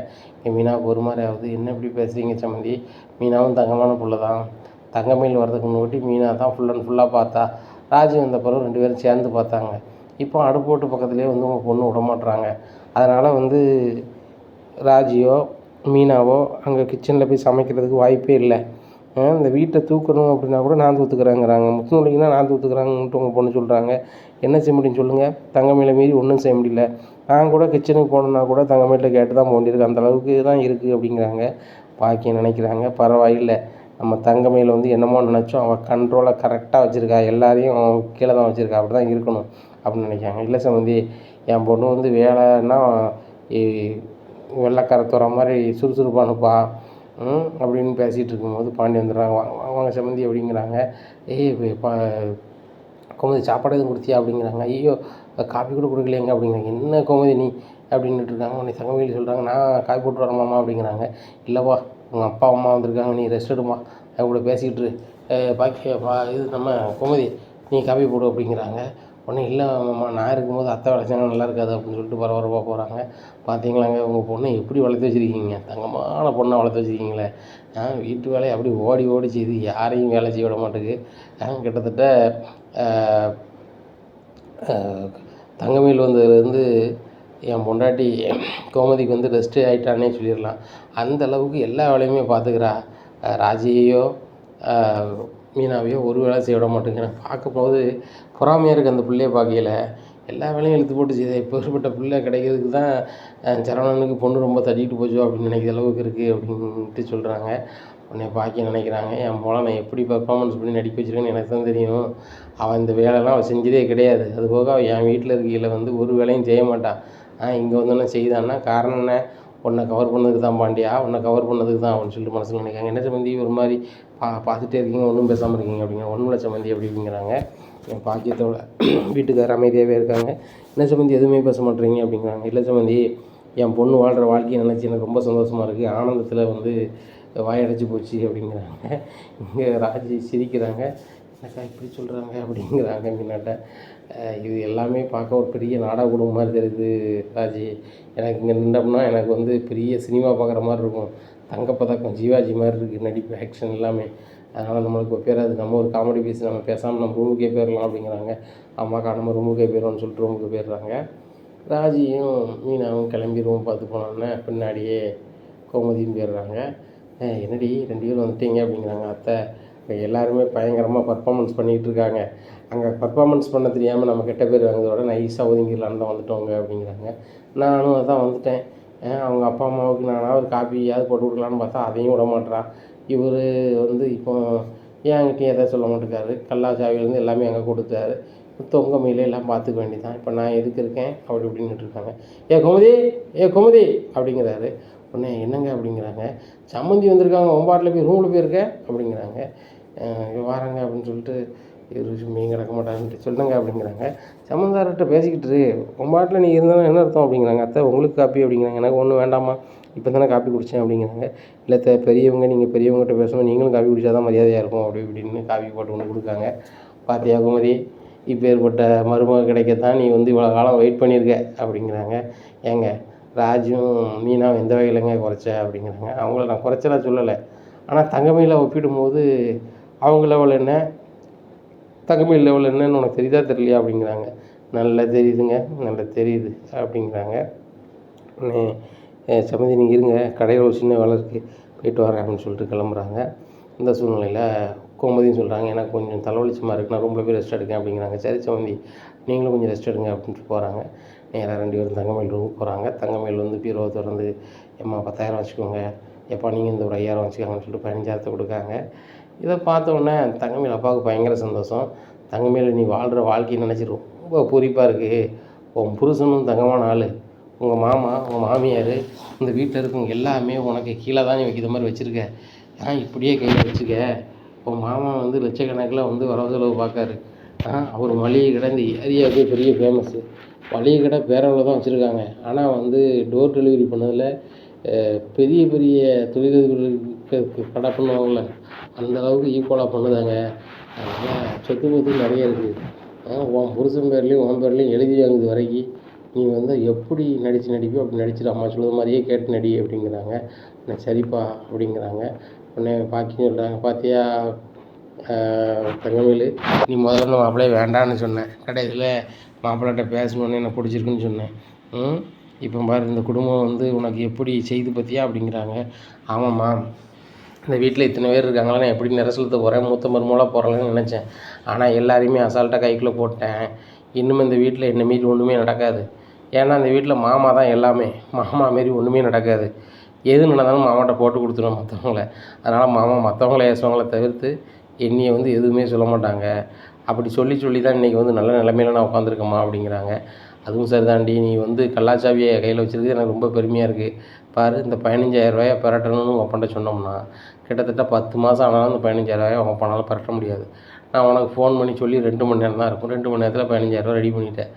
மீனாவுக்கு ஒரு மாதிரி ஆகுது, என்ன இப்படி பேசுகிறீங்க சம்மந்தி, மீனாவும் தங்கமான பிள்ளை தான், தங்கமயில் வர்றதுக்கு முன்னாடி மீனா தான் ஃபுல் அண்ட் ஃபுல்லாக பார்த்தா, ராஜு வந்த பிறகு 2 பேரும் சேர்ந்து பார்த்தாங்க, இப்போ அடுப்போட்டு பக்கத்துலேயே வந்து உங்கள் பொண்ணு விட மாட்டுறாங்க, அதனால் வந்து ராஜியோ மீனாவோ அங்கே கிச்சனில் போய் சமைக்கிறதுக்கு வாய்ப்பே இல்லை, இந்த வீட்டை தூக்கணும் அப்படின்னா கூட நான் தூத்துக்கிறேங்கிறாங்க, முத்துநூலிங்கன்னா நான் தூத்துக்கிறாங்கன்ட்டு உங்கள் பொண்ணு சொல்கிறாங்க. என்ன செய்ய முடியும் சொல்லுங்கள், தங்கமயிலை மீறி ஒன்றும் செய்ய முடியல, நான் கூட கிச்சனுக்கு போகணுன்னா கூட தங்கமயில்கிட்ட கேட்டு தான் போக வேண்டியிருக்கு, அந்தளவுக்கு தான் இருக்குது அப்படிங்கிறாங்க. பாக்கியம் நினைக்கிறாங்க, பரவாயில்லை நம்ம தங்கமயிலை வந்து என்னமோ நினச்சோம், அவள் கண்ட்ரோலை கரெக்டாக வச்சுருக்கா, எல்லாரையும் கீழே தான் வச்சுருக்கா, அப்படி தான் இருக்கணும் அப்படின்னு நினைக்கிறாங்க. இல்லை சம்மந்தி என் பொண்ணு வந்து வேலைன்னா வெள்ளைக்கார துறை மாதிரி சுறுசுறுப்பானுப்பா, அப்படின்னு பேசிகிட்டு இருக்கும்போது பாண்டி வந்துடுறாங்க. வாங்க சம்மந்தி அப்படிங்கிறாங்க. ஏய் கோமதி சாப்பாடு எதுவும் கொடுத்தியா அப்படிங்கிறாங்க. ஐயோ காப்பி கூட கொடுக்கலையேங்க அப்படிங்கிறாங்க. என்ன கோமதி நீ அப்படின்ட்டு இருக்காங்க. உடனே தங்கமேலி சொல்கிறாங்க, நான் காப்பி போட்டு வரமாமா அப்படிங்கிறாங்க. இல்லைப்பா உங்கள் அப்பா அம்மா வந்திருக்காங்க, நீ ரெஸ்ட் எடுமா, அவங்க கூட பேசிக்கிட்டு இது நம்ம கோமதி நீ காப்பி போடு அப்படிங்கிறாங்க. உடனே இல்லை மாமா நான் இருக்கும்போது அத்தை வளர்ச்சாங்க நல்லா இருக்காது அப்படின்னு சொல்லிட்டு பரபரப்பாக போகிறாங்க. பார்த்தீங்களாங்க உங்கள் பொண்ணை எப்படி வளர்த்து வச்சுருக்கீங்க, தங்கமான பொண்ணை வளர்த்து வச்சுருக்கீங்களே. வீட்டு வேலையை அப்படி ஓடி ஓடி செய்து யாரையும் வேலை செய்ய விட மாட்டேங்குது. கிட்டத்தட்ட தங்கமேல் வந்ததுலேருந்து என் பொண்டாட்டி கோமதிக்கு வந்து ரெஸ்ட்டு ஆகிட்டானே சொல்லிடலாம். அந்த அளவுக்கு எல்லா வேலையுமே பார்த்துக்கிறா. ராஜியையோ மீனாவையோ ஒரு வேலை செய்ய விட மாட்டேங்கிறேன். பார்க்கும்போது பொறாமையாக இருக்குது அந்த பிள்ளைய பார்க்கையில். எல்லா வேலையும் இழுத்து போட்டு செய்த இப்பேற்பட்ட பிள்ளை கிடைக்கிறதுக்கு தான் சரவணனுக்கு பொண்ணு ரொம்ப தட்டிக்கிட்டு போச்சோ அப்படின்னு நினைக்கிற அளவுக்கு இருக்குது அப்படின்ட்டு சொல்கிறாங்க. உன்னை பார்க்க நினைக்கிறாங்க. என் போல நான் எப்படி பர்ஃபார்மன்ஸ் பண்ணி நடிக்க வச்சுருக்கேன்னு எனக்கு தான் தெரியும். அவன் இந்த வேலைலாம் அவன் செஞ்சதே கிடையாது. அதுபோக அவன் என் வீட்டில் இருக்கையில் வந்து ஒரு வேலையும் செய்ய மாட்டான். இங்கே வந்தோன்னே செய்தான்னா காரணம் என்ன, உன்னை கவர் பண்ணதுக்கு தான் பாண்டியா, உன்னை கவர் பண்ணதுக்கு தான் அப்படின்னு சொல்லிட்டு மனசில் நினைக்கிறாங்க. என்ன சம்மந்தி ஒரு மாதிரி பார்த்துட்டே இருக்கீங்க, ஒன்றும் பேசாமல் இருக்கீங்க அப்படிங்கிற. ஒன்றும் இல்லை சம்மந்தி அப்படிங்கிறாங்க. என் பாக்கியத்தோட வீட்டுக்கார அமைதியாகவே இருக்காங்க. என்ன சம்மந்தி எதுவுமே பேச மாட்டேறீங்க அப்படிங்கிறாங்க. இல்லை சம்மந்தி என் பொண்ணு வாழ்கிற வாழ்க்கையை நினச்சி எனக்கு ரொம்ப சந்தோஷமாக இருக்குது, ஆனந்தத்தில் வந்து வாயடைச்சி போச்சு அப்படிங்கிறாங்க. இங்கே ராஜி சிரிக்கிறாங்க. என்னக்கா இப்படி சொல்கிறாங்க அப்படிங்கிறாங்க மீனாட்ட. இது எல்லாமே பார்க்க ஒரு பெரிய நாடக குடும்பம் மாதிரி தெரியுது ராஜி. எனக்கு இங்கே நின்றோம்னா எனக்கு வந்து பெரிய சினிமா பார்க்குற மாதிரி இருக்கும். தங்கப்பதக்கம் ஜீவாஜி மாதிரி இருக்குது நடிப்பு, ஆக்ஷன் எல்லாமே. அதனால் நம்மளுக்கு பேராது, நம்ம ஒரு காமெடி பீஸ், நம்ம பேசாமல் நம்ம ரூமுக்கே போயிடலாம் அப்படிங்கிறாங்க. அம்மாக்கா நம்ம ரூமுக்கே போயிடுவோம்னு சொல்லிட்டு ரூமுக்கு போயிடுறாங்க. ராஜியும் மீனாவும் கிளம்பி ரூம் பார்த்து போனோன்னே பின்னாடியே கோமதியும் போயிடுறாங்க. என்னடி 2 பேரும் வந்துட்டீங்க அப்படிங்கிறாங்க. அத்தை எல்லாருமே பயங்கரமாக பர்ஃபார்மன்ஸ் பண்ணிகிட்டு இருக்காங்க, அங்கே பர்ஃபார்மன்ஸ் பண்ண தெரியாமல் நம்ம கெட்ட பேர் வாங்குறதோட நைஸாக ஒதுங்கிடலான்னு தான் வந்துட்டோங்க அப்படிங்கிறாங்க. நானும் அதான் வந்துட்டேன். அவங்க அப்பா அம்மாவுக்கு நானாக ஒரு காப்பியாவது போட்டு கொடுக்கலான்னு பார்த்தா அதையும் விட மாட்டேறான். இவர் வந்து இப்போ என்கிட்டையும் எதாவது சொல்ல மாட்டேங்காரு. கல்லா சாவிலேருந்து எல்லாமே அங்கே கொடுத்தாரு. தொங்க மீலே எல்லாம் பார்த்துக்க வேண்டியதான். இப்போ நான் எதுக்கு இருக்கேன் அப்படி இப்படின்னுட்டு இருக்காங்க. ஏ கோமதி அப்படிங்கிறாரு. உடனே என்னங்க அப்படிங்கிறாங்க. சம்மந்தி வந்திருக்காங்க, ஒம்பாட்டில் போய் ரூமில் போயிருக்க அப்படிங்கிறாங்க. வாரங்க அப்படின்னு சொல்லிட்டு இவர் மீன் கிடக்க மாட்டாருன்ட்டு சொல்லுங்க அப்படிங்கிறாங்க. சம்மந்தார்கிட்ட பேசிக்கிட்டு ஒம்பாட்டில் நீ இருந்தாலும் என்ன அர்த்தம் அப்படிங்கிறாங்க. அத்தை உங்களுக்கு காப்பி அப்படிங்கிறாங்க. எனக்கு ஒன்றும் வேண்டாமா, இப்போ தானே காப்பி குடித்தேன் அப்படிங்கிறாங்க. இல்லை பெரியவங்க, நீங்கள் பெரியவங்ககிட்ட பேசணும், நீங்களும் காப்பி குடித்தா தான் மரியாதையாக இருக்கும் அப்படி இப்படின்னு காப்பி போட்டு ஒன்று கொடுக்காங்க. பார்த்தியா கோமதி, இப்போ ஏற்பட்ட மருமக கிடைக்கத்தான் நீ வந்து இவ்வளோ காலம் வெயிட் பண்ணியிருக்க அப்படிங்கிறாங்க. ஏங்க ராஜும் மீனாவும் எந்த வகையிலங்க குறைச்ச அப்படிங்கிறாங்க. அவங்கள நான் குறைச்சலாம் சொல்லலை, ஆனால் தங்கமயில ஒப்பிடும்போது அவங்க லெவல் என்ன, தங்கமயில் லெவல் என்னன்னு உனக்கு தெரியுதா தெரியலையா அப்படிங்கிறாங்க. நல்லா தெரியுதுங்க, நல்லா தெரியுது அப்படிங்கிறாங்க. சம்மந்தி நீங்கள் இருங்க, கடையில் ஒரு சின்ன வேலை இருக்குது, போயிட்டு வரேன் அப்படின்னு சொல்லிட்டு கிளம்புறாங்க. இந்த சூழ்நிலையில் கோமதியும் சொல்கிறாங்க, எனக்கு கொஞ்சம் தலைவலிச்சமாக இருக்குது, நான் ரொம்ப போய் ரெஸ்ட் எடுக்கேன் அப்படிங்கிறாங்க. சரி சம்மந்தி நீங்களும் கொஞ்சம் ரெஸ்ட் எடுங்க அப்படின்ட்டு போகிறாங்க. நேராக 2 பேரும் தங்கமயில் ரூமுக்கு போகிறாங்க. தங்கமயில் வந்து பீரோவை திறந்து, எம்மா 10,000 வச்சுக்கோங்க, எப்பா நீங்கள் இந்த ஒரு 5,000 வச்சுக்கோங்கன்னு சொல்லிட்டு 15,000 கொடுக்காங்க. இதை பார்த்தோன்னே தங்கமயில் அப்பாவுக்கு பயங்கர சந்தோஷம். தங்கமயில் நீ வாழ்கிற வாழ்க்கையை நினச்சி ரொம்ப பூரிப்பாக இருக்குது. உன் புருஷனும் தங்கமான ஆள், உங்கள் மாமா, உங்கள் மாமியார், இந்த வீட்டில் இருக்கவங்க எல்லாமே உனக்கு கீழே தான் நீ வைக்கிற மாதிரி வச்சுருக்க. இப்படியே கையில் வச்சுக்க. உன் மாமா வந்து லட்சக்கணக்கில் வந்து வரவு செலவு பார்க்காரு. அவர் மளிகை கடை இந்த ஏரியாவுக்கு பெரிய ஃபேமஸ்ஸு. மளிகை கடை பேரளவில் தான் வச்சுருக்காங்க. ஆனால் வந்து டோர் டெலிவரி பண்ணதில் பெரிய பெரிய தொழிலதிபர்களுக்கு கடை பண்ணுவாங்கள்ல, அந்தளவுக்கு ஈக்குவலாக பண்ணுதாங்க. அதனால் சொத்து பத்து நிறைய இருக்குது. உன் புருஷன் பேர்லேயும் உன் பேர்லேயும் எழுதி வாங்குது வரைக்கும் நீ வந்து எப்படி நடிப்பியோ அப்படி நடிச்சிடு, அம்மா சொல்லுற மாதிரியே கேட்டு நடி அப்படிங்கிறாங்க. சரிப்பா அப்படிங்கிறாங்க. உடனே பாக்கின்னு சொல்கிறாங்க, பார்த்தியா தங்கமயில், நீ முதல்ல மாப்பிள்ளையே வேண்டான்னு சொன்னேன், கடைசியில் மாப்பிள்ளைகிட்ட பேசணுன்னு எனக்கு பிடிச்சிருக்குன்னு சொன்னேன். இப்போ பாரு இந்த குடும்பம் வந்து உனக்கு எப்படி செய்து பற்றியா அப்படிங்கிறாங்க. ஆமாம்மா, இந்த வீட்டில் இத்தனை பேர் இருக்காங்களா, நான் எப்படி நிரசலத்தை போகிறேன், மூத்த மருமகளாக போகிறேன்னு நினச்சேன். ஆனால் எல்லாரையுமே அசால்ட்டாக கைக்குள்ளே போட்டேன். இன்னும் இந்த வீட்டில் என்னை மீறி ஒன்றுமே நடக்காது. ஏன்னா இந்த வீட்டில் மாமா தான் எல்லாமே, மாமா மாரி ஒன்றுமே நடக்காது. எது நடந்தாலும் மாமாட்ட போட்டு கொடுத்துருவேன் மற்றவங்கள. அதனால் மாமா மற்றவங்கள ஏசுவாங்களே தவிர்த்து என்னையை வந்து எதுவுமே சொல்ல மாட்டாங்க அப்படி சொல்லி தான் இன்றைக்கி வந்து நல்ல நிலைமையில நான் உட்காந்துருக்கேம்மா அப்படிங்கிறாங்க. அதுவும் சரிதாண்டி, நீ வந்து கல்லாச்சாவியை கையில் வச்சுருக்கிறது எனக்கு ரொம்ப பெருமையாக இருக்குது. பாரு, இந்த 15,000 பெரட்டணும்னு உங்கள் அப்பாட்ட சொன்னோம்னா கிட்டத்தட்ட 10 மாதம் ஆனாலும் அந்த 15,000 உங்கள் அப்பானால பெரட்ட முடியாது. நான் உனக்கு ஃபோன் பண்ணி சொல்லி 2 மணி நேரம் தான் இருக்கும். 2 மணி நேரத்தில் 15,000 ரெடி பண்ணிட்டேன்.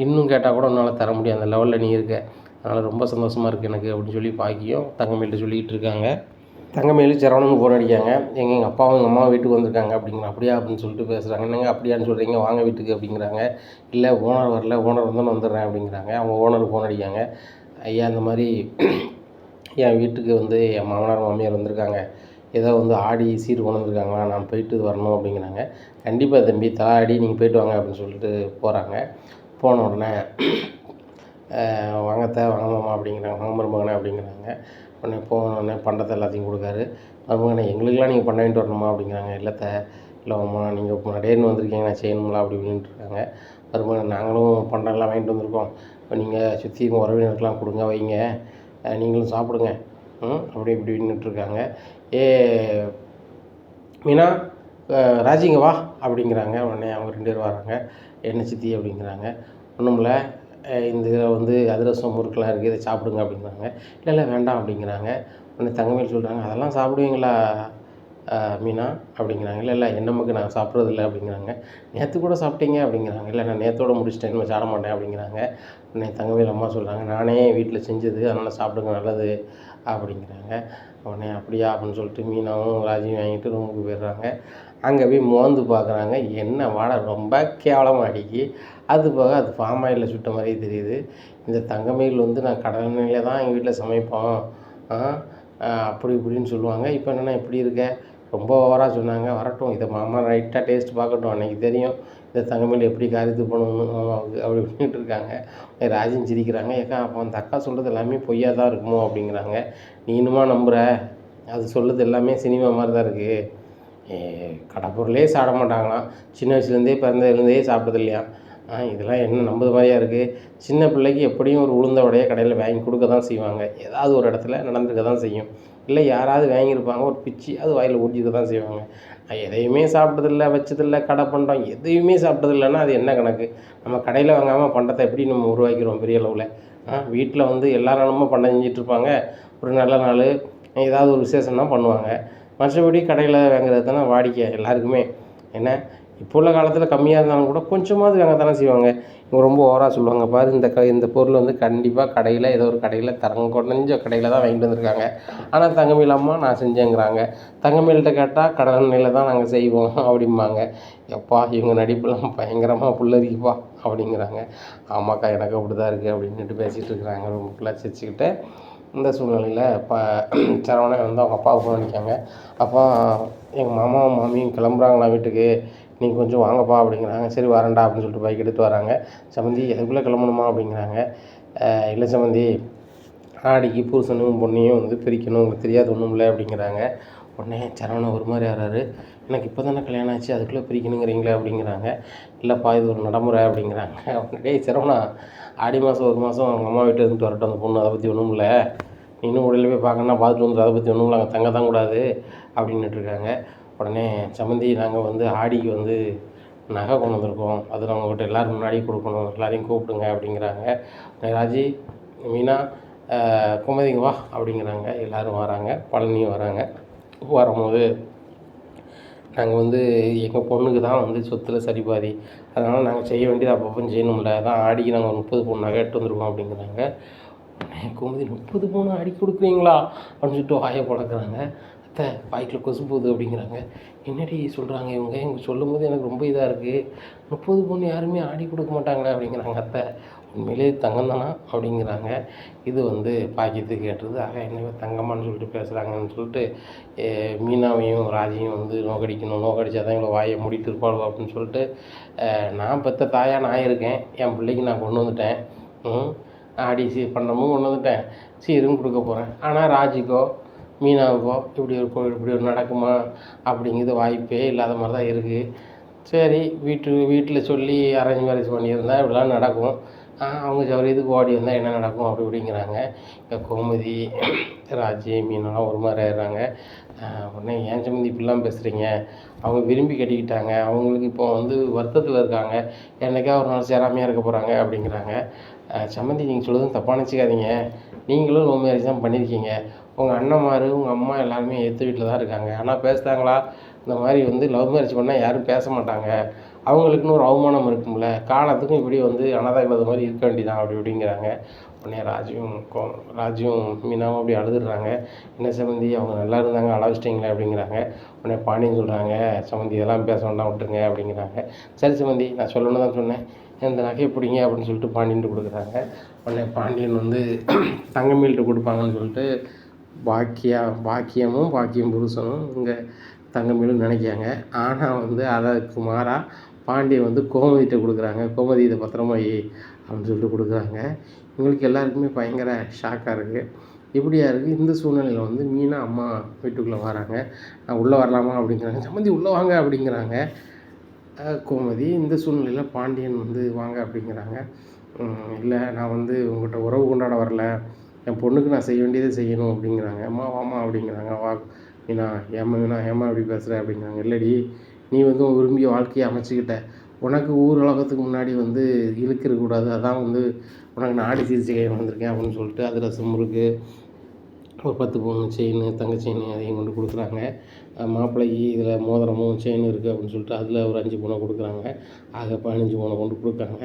இன்னும் கேட்டால் கூட உன்னால் தர முடியும், அந்த லெவலில் நீ இருக்க. அதனால் ரொம்ப சந்தோஷமாக இருக்குது எனக்கு அப்படின்னு சொல்லி பாக்கியும் தங்கமேல்கிட்ட சொல்லிக்கிட்டு இருக்காங்க. தங்கமேலு சரவணனுக்கு ஃபோன் அடிக்காங்க. எங்கள் அப்பாவும் எங்கள் அம்மாவும் வீட்டுக்கு வந்திருக்காங்க அப்படிங்கிறாங்க. அப்படியா அப்படின்னு சொல்லிட்டு பேசுகிறாங்க. என்னங்க அப்படியான்னு சொல்கிறீங்க, வாங்க வீட்டுக்கு அப்படிங்கிறாங்க. இல்லை ஓனர் வரல, ஓனர் வந்தோன்னு வந்துடுறேன் அப்படிங்கிறாங்க. அவங்க ஓனருக்கு ஃபோன் அடிக்காங்க. ஐயா, இந்த மாதிரி என் வீட்டுக்கு வந்து என் மாமனார் மாமியார் வந்திருக்காங்க, ஏதோ வந்து ஆடி சீர் கொண்டு வந்திருக்காங்களா, நான் போயிட்டு வரணும் அப்படிங்கிறாங்க. கண்டிப்பாக தம்பி, தலாடி நீங்கள் போயிட்டு வாங்க அப்படின்னு சொல்லிட்டு போகிறாங்க. போன உடனே வாங்கத்த வாங்க மாமா அப்படிங்கிறாங்க. வாங்க மருமகனே அப்படிங்கிறாங்க. உடனே போனோடனே பண்டத்தை எல்லாத்தையும் கொடுக்காரு. மருமகனே எங்களுக்கெல்லாம் நீங்கள் பண்ண வேண்டிட்டு வரணுமா அப்படிங்கிறாங்க. இல்லைத்த, இல்லை மாமா, நீங்கள் நடேன்னு வந்திருக்கீங்க, நான் செய்யணுங்களா அப்படி இப்படின்ட்டு இருக்காங்க. மருமகன் நாங்களும் பண்டம்லாம் வாங்கிட்டு வந்திருக்கோம், இப்போ நீங்கள் சுற்றி உறவினருக்கெலாம் கொடுங்க, வைங்க, நீங்களும் சாப்பிடுங்க அப்படி இப்படி நின்றுட்டுருக்காங்க. ஏ மீனா, ராஜிங்க வா அப்படிங்கிறாங்க. உடனே அவங்க 2 பேர் வராங்க. என்ன சித்தி அப்படிங்கிறாங்க. ஒன்றும் இல்லை, இந்த இதில் வந்து அதிரசம் முறுக்கெலாம் இருக்குது, இதை சாப்பிடுங்க அப்படிங்கிறாங்க. இல்லை வேண்டாம் அப்படிங்கிறாங்க. உடனே தங்கமேல் சொல்கிறாங்க, அதெல்லாம் சாப்பிடுவீங்களா மீனா அப்படிங்கிறாங்க. இல்லை என்னம்முக்கு நான் சாப்பிட்றதில்ல அப்படிங்கிறாங்க. நேற்று கூட சாப்பிட்டீங்க அப்படிங்கிறாங்க. இல்லை நான் நேற்றோடு முடிச்சிட்டேன், இனிமேல் சாப்பிட மாட்டேன் அப்படிங்கிறாங்க. உடனே தங்கமேல் அம்மா சொல்கிறாங்க, நானே வீட்டில் செஞ்சது, அதனால் சாப்பிடுங்க, நல்லது அப்படிங்கிறாங்க. உடனே அப்படியா அப்படின்னு சொல்லிட்டு மீனாவும் ராஜியும் வாங்கிட்டு ரூமுக்கு போயிடுறாங்க. அங்கே போய் மோந்து பார்க்குறாங்க. என்ன வாடை, ரொம்ப கேவலமாக அடிக்கி. அது போக அது பாம் ஆயிலில் சுட்ட மாதிரியே தெரியுது. இந்த தங்கமயில் வந்து நான் கடலெண்ணெயில் தான் எங்கள் வீட்டில் சமைப்போம் அப்படி இப்படின்னு சொல்லுவாங்க. இப்போ என்னென்னா இப்படி இருக்க, ரொம்ப ஓவராக சொன்னாங்க. வரட்டும், இதை மாமா ரைட்டாக டேஸ்ட் பார்க்கட்டும், அன்றைக்கி தெரியும் இந்த தங்கமயில் எப்படி காரியத்து பண்ணணும் மாமாவுக்கு அப்படி இப்படின்ட்டு இருக்காங்க. ராஜியும் சிரிக்கிறாங்க. ஏக்கா, அப்போ அந்த அக்கா சொல்கிறது எல்லாமே பொய்யா தான் இருக்குமோ அப்படிங்கிறாங்க. நீ இன்னுமா நம்புகிற? அது சொல்லுறது எல்லாமே சினிமா மாதிரி தான் இருக்குது. கடைப்பொருளே சாப்பிட மாட்டாங்களாம், சின்ன வயசுலேருந்தே பிறந்ததுலேருந்தே சாப்பிட்டது இல்லையா. இதெல்லாம் என்ன நம்புது மாதிரியா இருக்குது. சின்ன பிள்ளைக்கு எப்படியும் ஒரு உளுந்த வடையை கடையில் வாங்கி கொடுக்க தான் செய்வாங்க, ஏதாவது ஒரு இடத்துல நடந்துக்க தான் செய்யும். இல்லை யாராவது வாங்கியிருப்பாங்க, ஒரு பிச்சு அது வாயில் ஊட்டிக்க தான் செய்வாங்க. நான் எதையுமே சாப்பிட்டதில்ல, வச்சதில்லை, கடை பண்ணுறோம், எதையுமே சாப்பிட்டதில்லைன்னா அது என்ன கணக்கு? நம்ம கடையில் வாங்காமல் பண்டத்தை எப்படி நம்ம உருவாக்கிறோம் பெரிய அளவில்? வீட்டில் வந்து எல்லா நாளும் பண்டம் செஞ்சிட்ருப்பாங்க. ஒரு நல்ல நாள் ஏதாவது ஒரு விசேஷம்னா பண்ணுவாங்க. மற்றபடி கடையில் வாங்குறது தானே வாடிக்கை எல்லாருக்குமே. என்ன இப்போ உள்ள காலத்தில் கம்மியாக இருந்தாலும் கூட கொஞ்சமாவது வாங்க தானே செய்வாங்க. இவங்க ரொம்ப ஓவராக சொல்லுவாங்க. பாரு, இந்த பொருள் வந்து கண்டிப்பாக கடையில் ஏதோ ஒரு கடையில் தரம் குறைஞ்ச கடையில் தான் வாங்கிட்டு வந்திருக்காங்க. ஆனால் தங்கமயில் அம்மா நான் செஞ்சேங்கிறாங்க. தங்கமயில்கிட்ட கேட்டால் கடலெண்ணெயில் தான் நாங்கள் செய்வோம் அப்படிம்பாங்க. எப்பா, இவங்க நடிப்புலாம் பயங்கரமாக புல்லரிக்குப்பா அப்படிங்கிறாங்க. ஆமாக்கா, எனக்கு அப்படி தான் இருக்குது அப்படின்ட்டு பேசிகிட்டு இருக்கிறாங்க. ரொம்ப ஃபுல்லாக சிரிச்சுக்கிட்டு. இந்த சூழ்நிலையில் சரவணன் வந்து அவங்க அப்பாவுக்கு ஃபோன் அடிக்காங்க. அப்பா, எங்கள் மாமாவும் மாமியும் கிளம்புறாங்களா வீட்டுக்கு, நீங்கள் கொஞ்சம் வாங்கப்பா அப்படிங்கிறாங்க. சரி வரேன்டா அப்படின்னு சொல்லிட்டு பைக் எடுத்து வராங்க. சம்மந்தி எதுக்குள்ளே கிளம்பணுமா அப்படிங்கிறாங்க. இல்லை சம்மந்தி, ஆடிக்கு புருஷனும் பொண்ணையும் வந்து பிரிக்கணும், உங்களுக்கு தெரியாது ஒன்றும் இல்லை அப்படிங்கிறாங்க. உடனே சரவணன் ஒரு மாதிரி ஆறாரு. எனக்கு இப்போ தானே கல்யாணம் ஆச்சு, அதுக்குள்ளே பிரிக்கணுங்கிறீங்களே அப்படிங்கிறாங்க. இல்லைப்பா, இது ஒரு நடைமுறை அப்படிங்கிறாங்க. உடனே சரவணா, ஆடி மாதம் 1 மாதம் அவங்க அம்மா வீட்டில் இருந்துட்டு வரட்டும் அந்த பொண்ணு, அதை பற்றி ஒன்றும் இல்லை, நீ இன்னும் உடலில் போய் பார்க்கணுன்னா பார்த்துட்டு வந்துடும், அதை பற்றி ஒன்றும் இல்லை, அங்கே தங்க தான் கூடாது அப்படின்னுட்டுருக்காங்க. உடனே சம்மந்தி, நாங்கள் வந்து ஆடிக்கு வந்து நகை கொண்டு வந்திருக்கோம், அது நான் உங்கள்கிட்ட எல்லோரும் முன்னாடி கொடுக்கணும், எல்லாரையும் கூப்பிடுங்க அப்படிங்கிறாங்க. ராஜி, மீனா, குமதிங்க வா அப்படிங்கிறாங்க. எல்லோரும் வராங்க. பழனியும் வராங்க. வரும்போது நாங்கள் வந்து எங்கள் பொண்ணுக்கு தான் வந்து சொத்தில் சரிபாதி, அதனால் நாங்கள் செய்ய வேண்டியது அப்பப்போ செய்யணும்ல, அதான் ஆடிக்கு நாங்கள் ஒரு 30 பவுன் நகை எடுத்து வந்துருக்கோம் அப்படிங்கிறாங்க. உடனே குமுதி, 30 பவுன் ஆடி கொடுக்குறீங்களா அப்படின்னு சொல்லிட்டு வாயை பழக்கிறாங்க. அத்தை, வாய்க்கில் கொசு போகுது அப்படிங்கிறாங்க. என்னடி சொல்கிறாங்க இவங்க சொல்லும் போது எனக்கு ரொம்ப இதாக இருக்குது. 30 பவுன் யாருமே ஆடி கொடுக்க மாட்டாங்களே அப்படிங்கிறாங்க. அத்தை, உண்மையிலே தங்கம் தானா அப்படிங்கிறாங்க. இது வந்து பாக்கியத்துக்கு கேட்டுருது. ஆக என்ன தங்கம்மான்னு சொல்லிட்டு பேசுகிறாங்கன்னு சொல்லிட்டு மீனாவையும் ராஜியும் வந்து நோக்கடிச்சா தான் இவ்வளோ வாயை மூடிட்டு இருப்பாளோ அப்படின்னு சொல்லிட்டு, நான் பெற்ற தாயாக நான் இருக்கேன், என் பிள்ளைக்கு நான் கொண்டு வந்துட்டேன், ஆடி பண்ணமும் கொண்டு வந்துட்டேன், சீரும் கொடுக்க போகிறேன். ஆனால் ராஜிக்கோ மீனாவுக்கோ இப்படி ஒரு நடக்குமா அப்படிங்கிறது வாய்ப்பே இல்லாத மாதிரி தான் இருக்குது. சரி, வீட்டில் சொல்லி அரேஞ்ச் மேரேஜ் பண்ணியிருந்தா இப்படிலாம் நடக்கும். அவங்க சௌரியத்துக்கு ஓடி வந்தால் என்ன நடக்கும் அப்படி இப்படிங்கிறாங்க. இந்த கோமதி, ராஜி, மீனாலாம் ஒரு மாதிரி ஆயிடுறாங்க. உடனே ஏன் சம்மந்தி இப்படிலாம் பேசுகிறீங்க? அவங்க விரும்பி கட்டிக்கிட்டாங்க. அவங்களுக்கு இப்போ வந்து வருத்தத்தில் இருக்காங்க. என்னைக்கா ஒரு நாள் சேராமையாக இருக்க போகிறாங்க அப்படிங்கிறாங்க. சம்மந்தி நீங்கள் சொல்லுறதும் தப்பாக நினச்சிக்காதீங்க. நீங்களும் லவ் மேரேஜ் தான் பண்ணியிருக்கீங்க. உங்கள் அண்ணன்மார், உங்கள் அம்மா எல்லாருமே எதிர்த்த வீட்டில் தான் இருக்காங்க. ஆனால் பேசுகிறாங்களா? இந்த மாதிரி வந்து லவ் மேரேஜ் பண்ணால் யாரும் பேச மாட்டாங்க. அவங்களுக்குன்னு ஒரு அவமானம் இருக்கும்ல. காலத்துக்கும் இப்படி வந்து அனாதை இல்லாத மாதிரி இருக்க வேண்டியதான் அப்படி இப்படிங்கிறாங்க. உடனே ராஜுவும் மீனாவும் அப்படி அழுதுடுறாங்க. என்ன சம்மந்தி அவங்க நல்லா இருந்தாங்க அழச்சிட்டிங்களே அப்படிங்கிறாங்க. உடனே பாண்டியன் சொல்கிறாங்க, சம்மந்தி இதெல்லாம் பேச வேண்டாம் விட்டுருங்க அப்படிங்கிறாங்க. சரி சம்மந்தி நான் சொல்லணும்னு தான் சொன்னேன், இந்த நகையை பிடிங்க அப்படின்னு சொல்லிட்டு பாண்டியன்ட்டு கொடுக்குறாங்க. உடனே பாண்டியன் வந்து தங்கமயில்கிட்ட கொடுப்பாங்கன்னு சொல்லிட்டு பாக்கியம் புருஷனும் இங்கே தங்கமயிலும் நினைக்காங்க. ஆனால் வந்து அதற்கு மாறாக பாண்டியன் வந்து கோமதிகிட்ட கொடுக்குறாங்க. கோமதி இதை பத்திரமா அப்படின்னு சொல்லிட்டு கொடுக்குறாங்க. இவங்களுக்கு எல்லாருக்குமே பயங்கர ஷாக்காக இருக்குது. இப்படியா இருக்குது. இந்த சூழ்நிலையில் வந்து மீனா அம்மா வீட்டுக்குள்ளே வராங்க. நான் உள்ளே வரலாமா அப்படிங்கிறாங்க. சம்மந்தி உள்ளே வாங்க அப்படிங்கிறாங்க கோமதி. இந்த சூழ்நிலையில் பாண்டியன் வந்து வாங்க அப்படிங்கிறாங்க. இல்லை நான் வந்து உங்கள்கிட்ட உறவு கொண்டாட வரல, என் பொண்ணுக்கு நான் செய்ய வேண்டியதை செய்யணும் அப்படிங்கிறாங்க. அம்மா வாமா அப்படிங்கிறாங்க. வா மீனா, ஏம்மா இப்படி பேசுகிற அப்படிங்கிறாங்க. இல்லடி, நீ வந்து விரும்பிய வாழ்க்கையை அமைச்சிக்கிட்ட, உனக்கு ஊர் உலகத்துக்கு முன்னாடி வந்து இழுக்கிறக்கூடாது, அதான் வந்து உனக்கு நான் ஆடி சிகிச்சை வந்திருக்கேன் அப்படின்னு சொல்லிட்டு அதிரசம் முறுக்கு ஒரு 10 பவுன் செயின், தங்க செயின் அதையும் கொண்டு கொடுக்குறாங்க. மாப்பிள்ளைக்கு இதில் மோதிரமும் செயின் இருக்குது அப்படின்னு சொல்லிட்டு அதில் ஒரு 5 பவுனை கொடுக்குறாங்க. ஆக 15 பவுனை கொண்டு கொடுக்குறாங்க.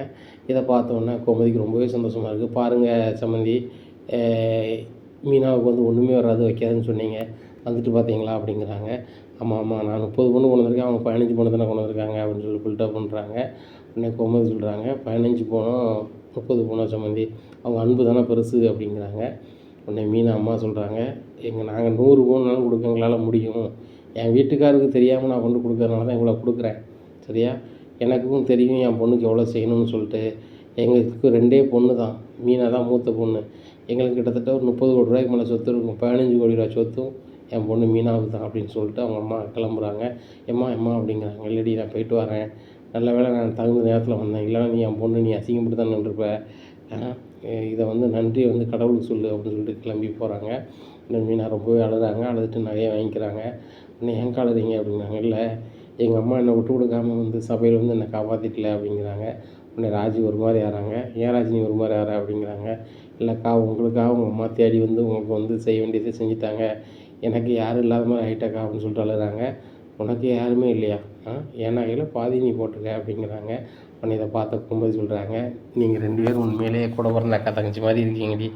இதை பார்த்தோன்னே கோமதிக்கு ரொம்பவே சந்தோஷமாக இருக்குது. பாருங்கள் சம்மந்தி, மீனாவுக்கு வந்து ஒன்றுமே வராது வைக்காதுன்னு சொன்னீங்க, வந்துட்டு பார்த்தீங்களா அப்படிங்கிறாங்க. ஆமாம் நான் 30 பவுன் கொண்டு வந்திருக்கேன், அவங்க 15 பவுன் தானே கொண்டு வந்திருக்காங்க அப்படின்னு சொல்லி பில்டப் பண்ணுறாங்க. உடனே கோமதி சொல்கிறாங்க, 15 பவுனோ 30 பவுனோ சம்மந்தி, அவங்க அன்பு தானே பெருசு அப்படிங்கிறாங்க. உடனே மீனா அம்மா சொல்கிறாங்க, நாங்கள் 100 பவுன்னாலும் கொடுக்க எங்களால் முடியும், என் வீட்டுக்காருக்கு தெரியாமல் நான் கொண்டு கொடுக்கறதுனால தான் இவ்வளோ கொடுக்குறேன், சரியா? எனக்கும் தெரியும் என் பொண்ணுக்கு எவ்வளோ செய்யணும்னு சொல்லிட்டு. எங்களுக்கு 2 பொண்ணு தான், மீனா தான் மூத்த பொண்ணு. எங்களுக்கு கிட்டத்தட்ட ஒரு 30 கோடி ரூபாய்க்கு மேலே சொத்து இருக்கும். 15 கோடி ரூபா சொத்தும் என் பொண்ணு மீனாவுக்கு தான் அப்படின்னு சொல்லிட்டு அவங்க அம்மா கிளம்புறாங்க. எம்மா அப்படிங்கிறாங்க. இல்லடி நான் போயிட்டு வரேன், நல்ல வேளை நான் தகுந்த நேரத்தில் வந்தேன், இல்லைனா நீ என் பொண்ணு நீ அசிங்கப்பட்டு தான் நின்றுருப்ப, இதை வந்து நன்றியை வந்து கடவுளுக்கு சொல்லு அப்படின்னு சொல்லிட்டு கிளம்பி போகிறாங்க. இந்த மீனா ரொம்பவே அழுகிறாங்க. அழுதுட்டு நகையை வாங்கிக்கிறாங்க. இன்னும் ஏன் அழுறீங்க அப்படிங்கிறாங்க. இல்லை எங்கள் அம்மா என்னை விட்டு கொடுக்காம வந்து சபையில் வந்து என்னை காப்பாற்றிக்கல அப்படிங்கிறாங்க. உடனே ராஜி ஒரு மாதிரி ஆகிறாங்க. ஏன் ராஜி நீ ஒரு மாதிரி ஆகிற அப்படிங்கிறாங்க. இல்லைக்கா உங்களுக்காக உங்கள் அம்மா தேடி வந்து உங்களுக்கு வந்து செய்ய வேண்டியதை செஞ்சுட்டாங்க, எனக்கு யாரும் இல்லாத மாதிரி ஆகிட்டக்கா அப்படின்னு சொல்லிட்டு அழுகிறாங்க. உனக்கு யாருமே இல்லையா? என் நகையில் பாதி நீ போட்டுக்க அப்படிங்கிறாங்க. உடனே இதை பார்த்த கோமதி சொல்கிறாங்க, நீங்கள் 2 பேரும் உண்மையிலேயே கூட பிறந்த அக்கா தங்கச்சி மாதிரி இருக்கீங்கடி,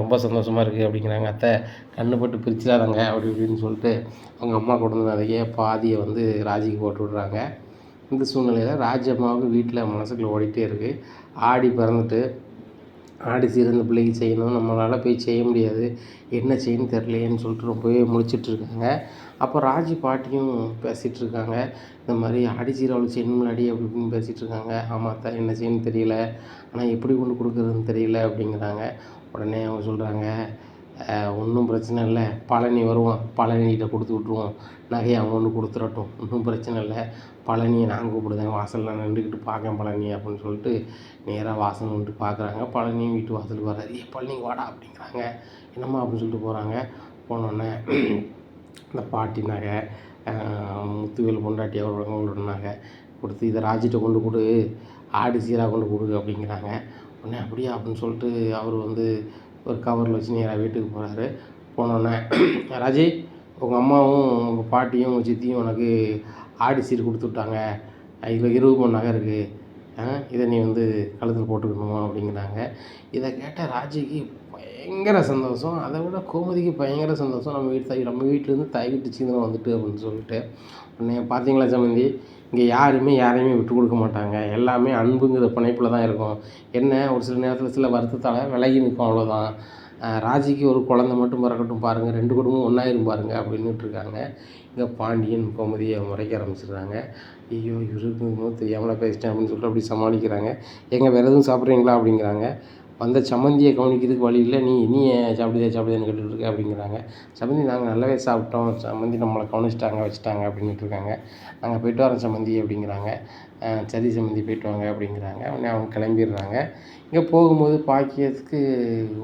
ரொம்ப சந்தோஷமாக இருக்குது அப்படிங்கிறாங்க. அத்தை கண்ணு பட்டு பிரிச்சிடாதங்க அப்படி இப்படின்னு சொல்லிட்டு அவங்க அம்மா கொண்டு வந்து அதையே பாதியை வந்து ராஜிக்கு போட்டு விட்றாங்க. இந்த சூழ்நிலையில் ராஜி அம்மாவுக்கு வீட்டில் மனசுக்குள்ளே ஓடிட்டே இருக்குது. ஆடி பிறந்துட்டு ஆடி சீர் இந்த பிள்ளைக்கு செய்யணும், நம்மளால் போய் செய்ய முடியாது, என்ன செய்யணும்னு தெரியலையேன்னு சொல்லிட்டு ரொம்பவே முழிச்சிட்ருக்காங்க. அப்போ ராஜி பாட்டியும் பேசிகிட்ருக்காங்க. இந்த மாதிரி ஆடி சீர் அவளுக்கு செய்யணும்லாடி அப்படி இப்படின்னு பேசிகிட்ருக்காங்க. ஆமாத்தா என்ன செய்யணும்னு தெரியல, ஆனால் எப்படி கொண்டு கொடுக்குறதுன்னு தெரியல அப்படிங்கிறாங்க. உடனே அவங்க சொல்கிறாங்க, ஒன்றும் பிரச்சனை இல்லை, பழனி வருவான், பழனிகிட்ட கொடுத்து விட்ருவோம், நகையை அவன் கொண்டு கொடுத்துடட்டும், ஒன்றும் பிரச்சனை இல்லை, பழனியை நான் கூப்பிடுதேன், வாசலில் நின்றுக்கிட்டு பார்க்கேன் பழனி அப்படின்னு சொல்லிட்டு நேராக வாசல் நின்று பார்க்குறாங்க. பழனியும் வீட்டு வாசலுக்கு வர்றாரு. பழனிக்கு வாடா அப்படிங்கிறாங்க. என்னம்மா அப்படின்னு சொல்லிட்டு போகிறாங்க. போனோடனே இந்த பாட்டி நகை, முத்துவேல் பொண்டாட்டி அவங்களோட நகை கொடுத்து இதை ராஜிட்ட கொண்டு கொடு, ஆடி சீராக கொண்டு கொடு அப்படிங்கிறாங்க. உடனே அப்படியா அப்படின்னு சொல்லிட்டு அவர் வந்து ஒரு கவரில் வச்சு நேராக வீட்டுக்கு போகிறாரு. போனோடனே ராஜி உங்கள் அம்மாவும் உங்கள் பாட்டியும் உங்கள் சித்தியும் உனக்கு ஆடி சீர் கொடுத்து விட்டாங்க, இதில் 20 பவுன் நகை இருக்குது, இதை நீ வந்து கழுத்தில் போட்டுக்கணுமா அப்படிங்கிறாங்க. இதை கேட்ட ராஜிக்கு பயங்கர சந்தோஷம். அதை விட கோமதிக்கு பயங்கர சந்தோஷம். நம்ம வீட்டிலேருந்து தாய் வீட்டு சீதனம் வந்துட்டு அப்படின்னு சொல்லிட்டு. உடனே பார்த்தீங்களா சம்மந்தி, இங்கே யாரையுமே விட்டு கொடுக்க மாட்டாங்க, எல்லாமே அன்புங்கிற பிணைப்பில் தான் இருக்கும். என்ன ஒரு சில நேரத்தில் சில வருத்தத்தால் விலகி நிற்கும், அவ்வளோதான். ராஜிக்கு ஒரு குழந்தை மட்டும் பிறக்கட்டும் பாருங்கள், 2 குடும்பம் ஒன்றாயிரும் பாருங்கள் அப்படின்னுட்ருக்காங்க. இங்கே பாண்டியன் கோமதியை முறைக்க ஆரம்பிச்சிடுறாங்க. ஐயோ இவருக்கு தெரியாமலாம் பேசிட்டேன் அப்படின்னு சொல்லிட்டு அப்படி சமாளிக்கிறாங்க. வேறு எதுவும் சாப்பிட்றீங்களா அப்படிங்கிறாங்க. வந்த சம்மந்தியை கவனிக்கிறதுக்கு வழி இல்லை, நீ ஏன் சாப்பிடுதேன்னு கேட்டுட்ருக்க அப்படிங்கிறாங்க. சம்மந்தி நாங்கள் நல்லாவே சாப்பிட்டோம், சம்மந்தி நம்மளை கவனிச்சிட்டாங்க வச்சுட்டாங்க அப்படின்னுட்ருக்காங்க. நாங்கள் போயிட்டு வரோம் சம்மந்தி அப்படிங்கிறாங்க. சரி சம்மந்தி போயிட்டு வாங்க அப்படிங்கிறாங்க. உடனே அவங்க கிளம்பிடுறாங்க. இங்கே போகும்போது பாக்கியத்துக்கு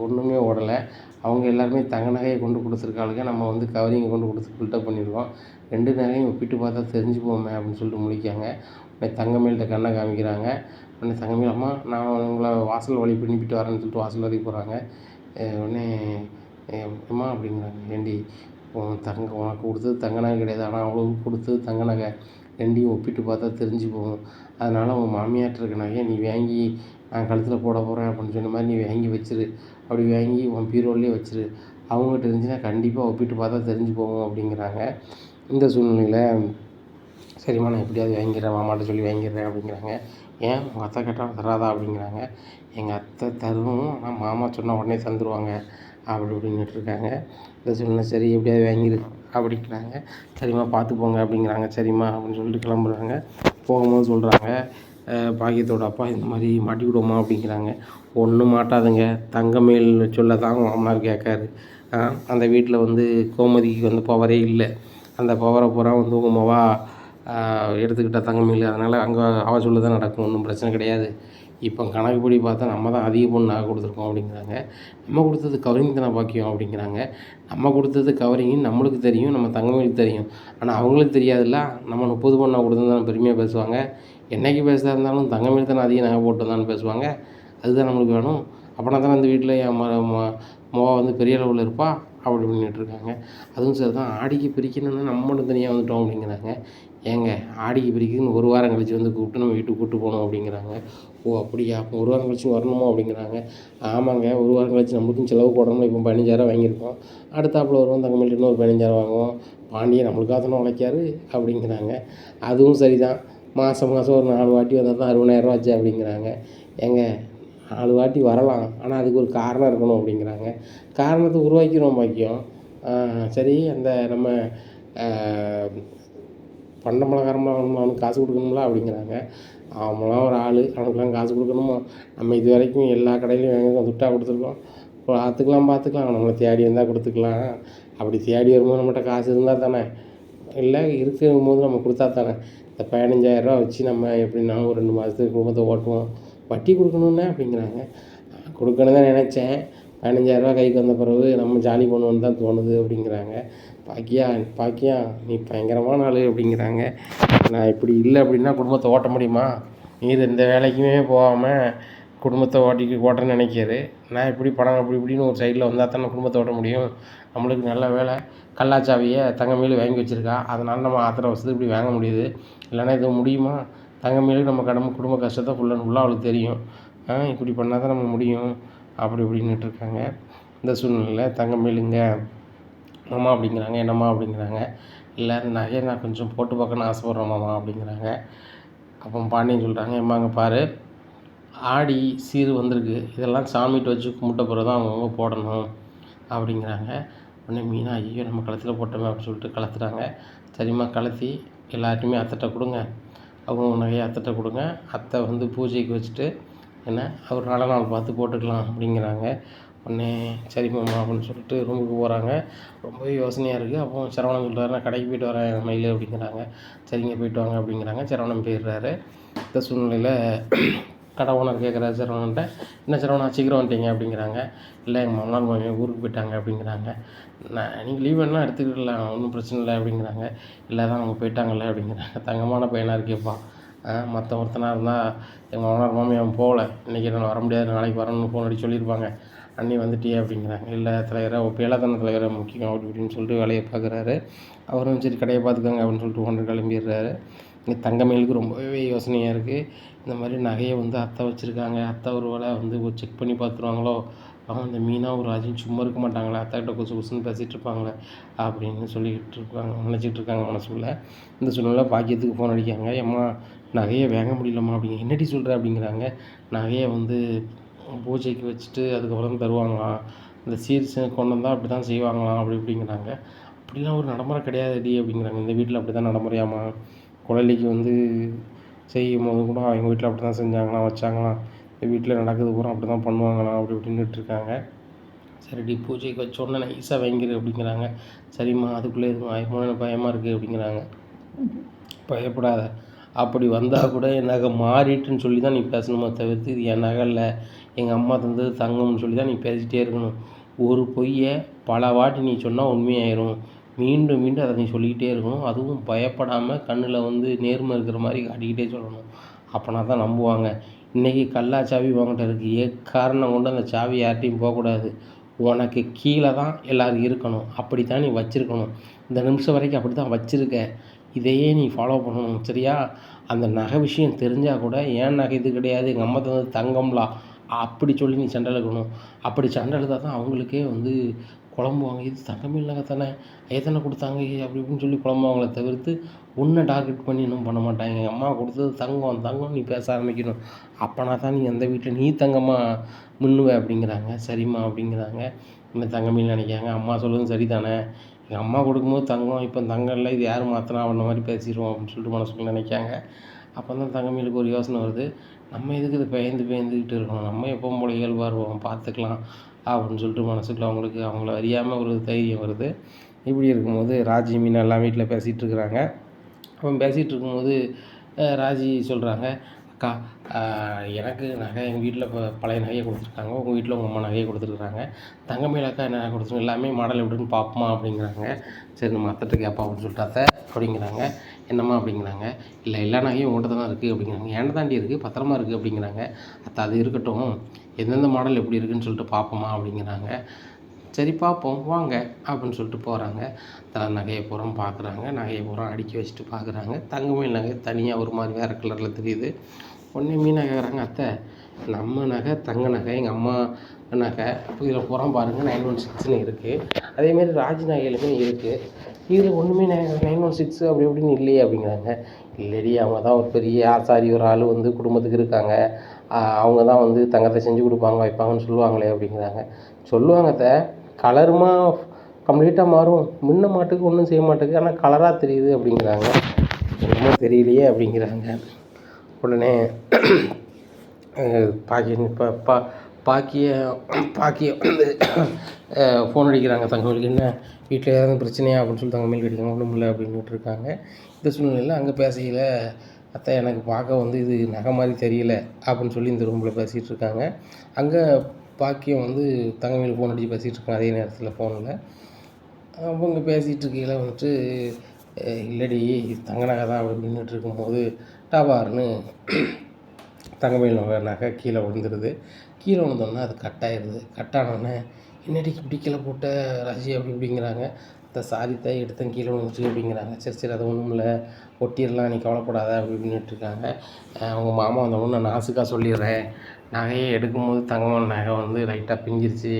ஒன்றுமே ஓடலை. அவங்க எல்லாருமே தங்க நகையை கொண்டு கொடுத்துருக்காளுங்க, நம்ம வந்து கவரிங்கை கொண்டு கொடுத்து ஃபில்டப் பண்ணியிருக்கோம். 2 நகையும் ஒப்பிட்டு பார்த்தா தெரிஞ்சு போமே அப்படின்னு சொல்லிட்டு முழிக்காங்க. உடனே தங்கமேல்கிட்ட கண்ணை காமிக்கிறாங்க. உடனே தங்கமேல், அம்மா நான் உங்களை வாசல் வழி பண்ணிவிட்டு வரேன்னு சொல்லிட்டு வாசல் வரைக்கும் போகிறாங்க. உடனே அம்மா அப்படிங்கிறாங்க, ஏண்டி உனக்கு கொடுத்தது தங்க நகை கிடையாது, ஆனால் அவளுக்கு கொடுத்தது தங்க நகை, ரெண்டையும் ஒப்பிட்டு பார்த்தா தெரிஞ்சு போகும். அதனால் உன் மாமியார்ட்ட இருக்க நகையை நீ வாங்கி நான் கழுத்தில் போட போகிறேன் அப்படின்னு சொன்ன மாதிரி நீ வாங்கி வச்சிரு. அப்படி வாங்கி உன் பீரோல்லே வச்சிரு. அவங்ககிட்ட இருந்துச்சுன்னா கண்டிப்பாக ஒப்பிட்டு பார்த்தா தெரிஞ்சு போகும் அப்படிங்கிறாங்க. இந்த சூழ்நிலையில் சரிம்மா நான் எப்படியாவது வாங்கிடுறேன், மாமாட்ட சொல்லி வாங்கிடுறேன் அப்படிங்கிறாங்க. ஏன் உங்கள் அத்தை கேட்டால் தராதா அப்படிங்கிறாங்க. எங்கள் அத்தை தருவோம், ஆனால் மாமா சொன்னால் உடனே தந்துடுவாங்க அப்படி இப்படின்னுட்ருக்காங்க. இந்த சூழ்நிலை சரி எப்படியாவது வாங்கிடு அப்படிங்கிறாங்க. சரிம்மா பார்த்து போங்க அப்படிங்கிறாங்க. சரிம்மா அப்படின்னு சொல்லிட்டு கிளம்புறாங்க. போகும்போது சொல்கிறாங்க, பாக்கியத்தோட அப்பா இந்த மாதிரி மாட்டி விடுவோமா அப்படிங்கிறாங்க. ஒன்றும் மாட்டாதுங்க, தங்கமேல் சொல்ல தான் மாமனார் கேட்காரு. அந்த வீட்டில் வந்து கோமதிக்கு வந்து பவரே இல்லை, அந்த பவரை பூரா வந்து உங்கள் மவா எடுத்துக்கிட்ட தங்கமேல், அதனால் அங்கே அவள் சொல்ல தான் நடக்கும், ஒன்றும் பிரச்சனை கிடையாது. இப்போ கணக்குப்படி பார்த்தா நம்ம தான் அதிக பொண்ணு நகை கொடுத்துருக்கோம் அப்படிங்கிறாங்க. நம்ம கொடுத்தது கவரிங் தானே பாக்கியம் அப்படிங்கிறாங்க. நம்ம கொடுத்தது கவரிங்னு நம்மளுக்கு தெரியும், நம்ம தங்கமேலுக்கு தெரியும், ஆனால் அவங்களுக்கு தெரியாதுல்ல. நம்ம 30 பவுன் கொடுத்தது தானே பெருமையாக பேசுவாங்க. என்றைக்கு பேசுகிறதா இருந்தாலும் தங்கமேல் தானே அதிக நகை போட்டு தானே பேசுவாங்க. அதுதான் நம்மளுக்கு வேணும். அப்படின்னா தானே அந்த வீட்டில் என் மொவா வந்து பெரிய அளவில் இருப்பா அப்படி பண்ணிகிட்ருக்காங்க. அதுவும் சரி தான், ஆடிக்கு பிரிக்கணும்னா நம்மளும் தனியாக வந்துட்டோம் அப்படிங்கிறாங்க. ஏங்க ஆடிக்கு பிரிக்குதுன்னு 1 வாரம் கழித்து வந்து கூப்பிட்டு நம்ம வீட்டுக்கு கூப்பிட்டு போகணும் அப்படிங்கிறாங்க. ஓ அப்படியா, அப்போ 1 வாரம் கழிச்சு வரணுமோ அப்படிங்கிறாங்க. ஆமாங்க, 1 வாரம் கழிச்சு நம்மளுக்கும் செலவு போடணும்ல. இப்போ 15,000 வாங்கியிருக்கோம், அடுத்தாப்புல வருவோம் தங்கமேல் இன்னொரு 15,000 வாங்குவோம். பாண்டியன் நம்மளுக்காக தானே உழைக்காரு அப்படிங்கிறாங்க. அதுவும் சரி தான், மாதம் ஒரு 4 வாட்டி வந்தால் தான் 60,000 ஆச்சு அப்படிங்கிறாங்க. ஏங்க 4 வாட்டி வரலாம், ஆனால் அதுக்கு ஒரு காரணம் இருக்கணும் அப்படிங்கிறாங்க. காரணத்தை உருவாக்கிறோம் பாக்கியம். சரி, அந்த நம்ம பண்டமலகாரமாக அவனுக்கு காசு கொடுக்கணும்ல அப்படிங்கிறாங்க. அவங்களாம் ஒரு ஆள், அவனுக்குலாம் காசு கொடுக்கணுமா? நம்ம இது வரைக்கும் எல்லா கடையிலையும் வாங்கி துட்டா கொடுத்துருக்கோம். பார்த்துக்கலாம் நம்மளை தேடி வந்தால் கொடுத்துக்கலாம். அப்படி தேடி வரும்போது நம்மகிட்ட காசு இருந்தால் தானே, இல்லை இருக்கும்போது நம்ம கொடுத்தா தானே. இந்த 15,000 வச்சு நம்ம எப்படின்னாலும் ஒரு 2 மாதத்துக்கு குடும்பத்தை ஓட்டுவோம். வட்டி கொடுக்கணுன்னே அப்படிங்கிறாங்க. கொடுக்கணும் தான் நினச்சேன், 15,000 கைக்கு வந்த பிறகு நம்ம ஜாலி பண்ணுவோன்னு தான் தோணுது அப்படிங்கிறாங்க. பாக்கியா நீ பயங்கரமான ஆள் அப்படிங்கிறாங்க. நான் இப்படி இல்லை அப்படின்னா குடும்பத்தை ஓட்ட முடியுமா? நீர் எந்த வேலைக்குமே போகாமல் குடும்பத்தை ஓட்டுறேன்னு நினைக்கிறாரு. நான் இப்படி பணம் அப்படி இப்படின்னு ஒரு சைடில் வந்தால் தானே குடும்பத்தை ஓட்ட முடியும். நம்மளுக்கு நல்ல வேலை, கல்லாச்சாவியை தங்கமேல் வாங்கி வச்சுருக்கா, அதனால் நம்ம ஆத்திர அவசரத்துக்கு இப்படி வாங்க முடியுது. இல்லைன்னா இது முடியுமா? தங்கமேலுக்கு நம்ம குடும்ப கஷ்டத்தை ஃபுல் அண்ட் ஃபுல்லாக அவளுக்கு தெரியும். இப்படி பண்ணால் தான் நம்ம முடியும் அப்படி இப்படின்னுட்ருக்காங்க. இந்த சூழ்நிலையில் தங்கமேலுங்க மாமா அப்படிங்கிறாங்க. என்னம்மா அப்படிங்கிறாங்க. இல்லை நகையை நான் கொஞ்சம் போட்டு பார்க்கணுன்னு ஆசைப்பட்றேன் மாமா அப்படிங்கிறாங்க. அப்போ பாண்டியன் சொல்கிறாங்க, எம்மாங்க பாரு, ஆடி சீர் வந்திருக்கு, இதெல்லாம் சாமிகிட்ட வச்சு கும்பிட்ட பிறகு தான் அவங்கவுங்க போடணும் அப்படிங்கிறாங்க. உடனே மீனா, ஐயோ நம்ம கழுத்தில் போட்டோமே அப்படின்னு சொல்லிட்டு கலத்துறாங்க. சரிம்மா கலத்தி எல்லார்ட்டையுமே அத்தைட்ட கொடுங்க, அவங்க நகையை அத்தைட்ட கொடுங்க, அத்தை வந்து பூஜைக்கு வச்சுட்டு என்ன ஒரு நல்ல நாள் பார்த்து போட்டுக்கலாம் அப்படிங்கிறாங்க. உடனே சரி மாமா அப்படின்னு சொல்லிட்டு ரூமுக்கு போகிறாங்க. ரொம்பவே யோசனையாக இருக்குது. அப்போ சரவணன் சொல்கிறாரு, நான் கடைக்கு போய்ட்டு வரேன் மயில் அப்படிங்கிறாங்க. சரிங்க போய்ட்டு வாங்க அப்படிங்கிறாங்க. சரவணன் போயிடுறாரு. இந்த சூழ்நிலையில் கடை ஓனர் கேட்குறாரு சரவணன்ட்ட, என்ன சரவணா சீக்கிரம் வந்துட்டீங்க அப்படிங்கிறாங்க. இல்லை எங்கள் மாமனார் மாமியார் ஊருக்கு போயிட்டாங்க அப்படிங்கிறாங்க. நீங்கள் லீவ் வேணால் எடுத்துக்கிடலாம், ஒன்றும் பிரச்சனை இல்லை அப்படிங்கிறாங்க. இல்லை தான் அவங்க போயிட்டாங்கல்ல அப்படிங்கிறாங்க. தங்கமான பையனாக இருக்கேப்பா, மற்ற ஒருத்தனாக இருந்தால் எங்கள் மாமனார் மாமியார் போகல, இன்றைக்கி நான் வர முடியாது, நாளைக்கு வரணும்னு ஃபோன் அடிச்சு சொல்லியிருப்பாங்க, அண்ணி வந்துட்டியே அப்படிங்கிறாங்க. இல்லை தலைவரை பேலத்தான தலைவரை முக்கியம் அப்படி இப்படின்னு சொல்லிட்டு வேலையை பார்க்குறாரு. அவரும் சரி கடையை பார்த்துக்கோங்க அப்படின்னு சொல்லிட்டு ஒன்று கிளம்பிடுறாரு. இங்கே தங்கமேலுக்கு ரொம்பவே யோசனையாக இருக்குது. இந்த மாதிரி நகையை வந்து அத்தை வச்சுருக்காங்க, அத்தை ஒரு வேளை வந்து செக் பண்ணி பார்த்துருவாங்களோ, அவன் இந்த மீனா ஒரு ராஜும் சும்மா இருக்க மாட்டாங்களே, அத்தைக்கிட்ட கொசுன்னு பேசிகிட்டு இருப்பாங்களே அப்படின்னு சொல்லிக்கிட்டு இருப்பாங்க, நினச்சிட்டு இருக்காங்க மனசுக்குள்ளே. இந்த சூழ்நிலை பாக்கியத்துக்கு ஃபோன் அடிக்காங்க. ஏம்மா நகையை வாங்க முடியலம்மா அப்படிங்க. என்னடி சொல்கிற அப்படிங்கிறாங்க. நகையை வந்து பூஜைக்கு வச்சுட்டு அதுக்கப்புறம் தருவாங்களாம், இந்த சீர் கொண்டு வந்தால் அப்படி தான் செய்வாங்களாம் அப்படி இப்படிங்கிறாங்க. அப்படிலாம் ஒரு நடைமுறை கிடையாதுடி அப்படிங்கிறாங்க. இந்த வீட்டில் அப்படி தான் நடைமுறையாமா, குழலிக்கு வந்து செய்யும் போது கூட எங்கள் வீட்டில் அப்படி தான் செஞ்சாங்களாம் வச்சாங்களாம், வீட்டில் நடக்குது பூரா அப்படி தான் பண்ணுவாங்களாம் அப்படி இப்படின்னுட்டுருக்காங்க. சரிடி பூஜைக்கு வச்சோடனே நைஸாக வாங்கிரு அப்படிங்கிறாங்க. சரிம்மா அதுக்குள்ளே எதுவும் ஆயிருமோன்னு எனக்கு பயமாக இருக்குது அப்படிங்கிறாங்க. பயப்படாத, அப்படி வந்தால் கூட என் நகை மாறிட்டுன்னு சொல்லி தான் நீ பேசணுமே தவிர்த்து இது என் நகை இல்லை, எங்கள் அம்மா தந்தது தங்கம்னு சொல்லி தான் நீ பேசிகிட்டே இருக்கணும். ஒரு பொய்யை பல வாட்டி நீ சொன்னால் உண்மையாயிரும். மீண்டும் மீண்டும் அதை நீ சொல்லிக்கிட்டே இருக்கணும். அதுவும் பயப்படாமல் கண்ணில் வந்து நேர்மை இருக்கிற மாதிரி காட்டிக்கிட்டே சொல்லணும். அப்போனா தான் நம்புவாங்க. இன்றைக்கி கல்லா சாவி உன்கிட்ட இருக்குது, எக்காரணம் கொண்டு அந்த சாவி யார்கிட்டையும் போகக்கூடாது. உனக்கு கீழே தான் எல்லோரும் இருக்கணும். அப்படி தான் நீ வச்சுருக்கணும். இந்த நிமிஷம் வரைக்கும் அப்படி தான் வச்சுருக்க. இதையே நீ ஃபாலோ பண்ணணும், சரியா? அந்த நகை விஷயம் தெரிஞ்சால் கூட ஏன் நகை இது கிடையாது, எங்கள் அம்மா தந்தது தங்கம்லாம் அப்படி சொல்லி நீ சண்டை இழுக்கணும். அப்படி சண்டை இழுத்தால் தான் அவங்களுக்கே வந்து குழம்புவாங்க. இது தங்கமே நகை தானே, எத்தனை கொடுத்தாங்க அப்படி இப்படின்னு சொல்லி குழம்புவாங்களே தவிர்த்து உன்னை டார்கெட் பண்ணி இன்னும் பண்ண மாட்டாங்க. எங்கள் அம்மா கொடுத்தது தங்கம் தங்கம் நீ பேச ஆரம்பிக்கணும். அப்போனா தான் நீ அந்த வீட்டில் நீ தங்கமாக மின்னுவ அப்படிங்கிறாங்க. சரிம்மா அப்படிங்கிறாங்க. இன்னும் தங்கமேன்னு நினைக்காங்க. அம்மா சொல்லுறது சரி தானே, எங்கள் அம்மா கொடுக்கும்போது தங்கம், இப்போ தங்கம் இல்லை, இது யார் மாற்றினா அந்த மாதிரி பேசிடுவோம் அப்படின்னு சொல்லிட்டு மனசுக்குள்ள நினைக்காங்க. அப்போ தான் தங்கமேலுக்கு ஒரு யோசனை வருது. நம்ம எதுக்கு இது பயந்துக்கிட்டு இருக்கணும், நம்ம எப்பவும் போல இயல்பாக இருப்போம், பார்த்துக்கலாம் அப்படின்னு சொல்லிட்டு மனசுக்குள்ள அவங்கள அறியாமல் ஒரு தைரியம் வருது. இப்படி இருக்கும்போது ராஜி மீனா எல்லாம் வீட்டில் பேசிகிட்டு இருக்கிறாங்க. அப்போ பேசிகிட்டு இருக்கும்போது ராஜி சொல்கிறாங்க, அக்கா எனக்கு நகை எங்கள் வீட்டில் இப்போ பழைய நகையை கொடுத்துருக்காங்க, உங்கள் வீட்டில் உங்கள் அம்மா நகையை கொடுத்துருக்குறாங்க, தங்கமேல் அக்கா என்ன நகை கொடுத்துருங்க, எல்லாமே மாடல் எப்படின்னு பார்ப்போமா அப்படிங்கிறாங்க. சரி நம்ம அத்தைட்ட கேட்போம் அப்படின்னு சொல்லிட்டு அத்தை அப்படிங்கிறாங்க. என்னம்மா அப்படிங்கிறாங்க. இல்லை எல்லா நகையும் உங்கள்கிட்ட தான் இருக்குது அப்படிங்கிறாங்க. ஏன்ட தாண்டி இருக்குது, பத்திரமா இருக்குது அப்படிங்கிறாங்க. அத்தை அது இருக்கட்டும், எந்தெந்த மாடல் எப்படி இருக்குதுன்னு சொல்லிட்டு பார்ப்போமா அப்படிங்கிறாங்க. சரி பார்ப்போம் வாங்க அப்படின்னு சொல்லிட்டு போகிறாங்க. நகையை பூரா பார்க்குறாங்க. நகையை பூரா அடுக்கி வச்சுட்டு பார்க்குறாங்க. தங்கமேல் நகை தனியாக ஒரு மாதிரி வேறு கலரில் தெரியுது. உடனே மீனா கேட்குறாங்க, அத்தை நம்ம நகை தங்க நகை, எங்கள் அம்மா நகை இதில் பூரா பாருங்கள் 916ன்னு இருக்குது, அதேமாரி ராஜி நகையிலுமே இருக்குது, இதில் ஒன்றுமே 916 அப்படி இப்படின்னு இல்லையே அப்படிங்கிறாங்க. இல்லடி அவங்க தான் ஒரு பெரிய ஆசாரி ஒரு ஆள் வந்து குடும்பத்துக்கு இருக்காங்க, அவங்க தான் வந்து தங்கத்தை செஞ்சு கொடுப்பாங்க வைப்பாங்கன்னு சொல்லுவாங்களே அப்படிங்கிறாங்க. சொல்லுவாங்க அத்தை, கலருமா கம்ப்ளீட்டாக மாறும், முன்ன மாட்டுக்கு ஒன்றும் செய்ய மாட்டேங்குது, ஆனால் கலராக தெரியுது அப்படிங்கிறாங்க. ஒன்றும் தெரியலையே அப்படிங்கிறாங்க. உடனே பாக்கிய வந்து ஃபோன் அடிக்கிறாங்க தங்கமேலுக்கு. என்ன வீட்டில் ஏதாவது பிரச்சனையா அப்படின்னு சொல்லி தங்கமேலுக்கு அடிக்கிறாங்க. ஒன்றும் இல்லை அப்படின்ட்டு இருக்காங்க. இந்த சூழ்நிலையில் அங்கே பேசையில் அத்தை எனக்கு பார்க்க வந்து இது நகை மாதிரி தெரியல அப்படின்னு சொல்லி இந்த ரூமில் பேசிகிட்டு இருக்காங்க. அங்கே பாக்கியம் வந்து தங்கமேலுக்கு ஃபோன் அடித்து பேசிகிட்டு இருக்காங்க. அதே நேரத்தில் ஃபோனில் அவங்க பேசிகிட்டு இருக்கையில் வந்துட்டு இல்லடி தங்க நகை தான் அப்படி நின்றுட்டு இருக்கும்போது டபார்னு தங்கமேல் நகை கீழே விழுந்துருது. கீழே விழுந்தோடனே அது கட்டாயிடுது. கட்டானோடனே என்னடி இப்படி கீழே போட்ட ராஜி அப்படி இப்படிங்கிறாங்க. இந்த சாரித்தை எடுத்தேன் கீழே விழுந்துச்சு அப்படிங்கிறாங்க. சரி அது ஒன்றும் இல்லை, ஒட்டிடலாம், நீ கவலைப்படாத அப்படி இப்படின்னுட்டு இருக்காங்க. அவங்க மாமா வந்தவொடனே நான் நாசுக்காக சொல்லிடுறேன், நகையை எடுக்கும்போது தங்கமேல் நகை வந்து லைட்டாக பிஞ்சிருச்சு,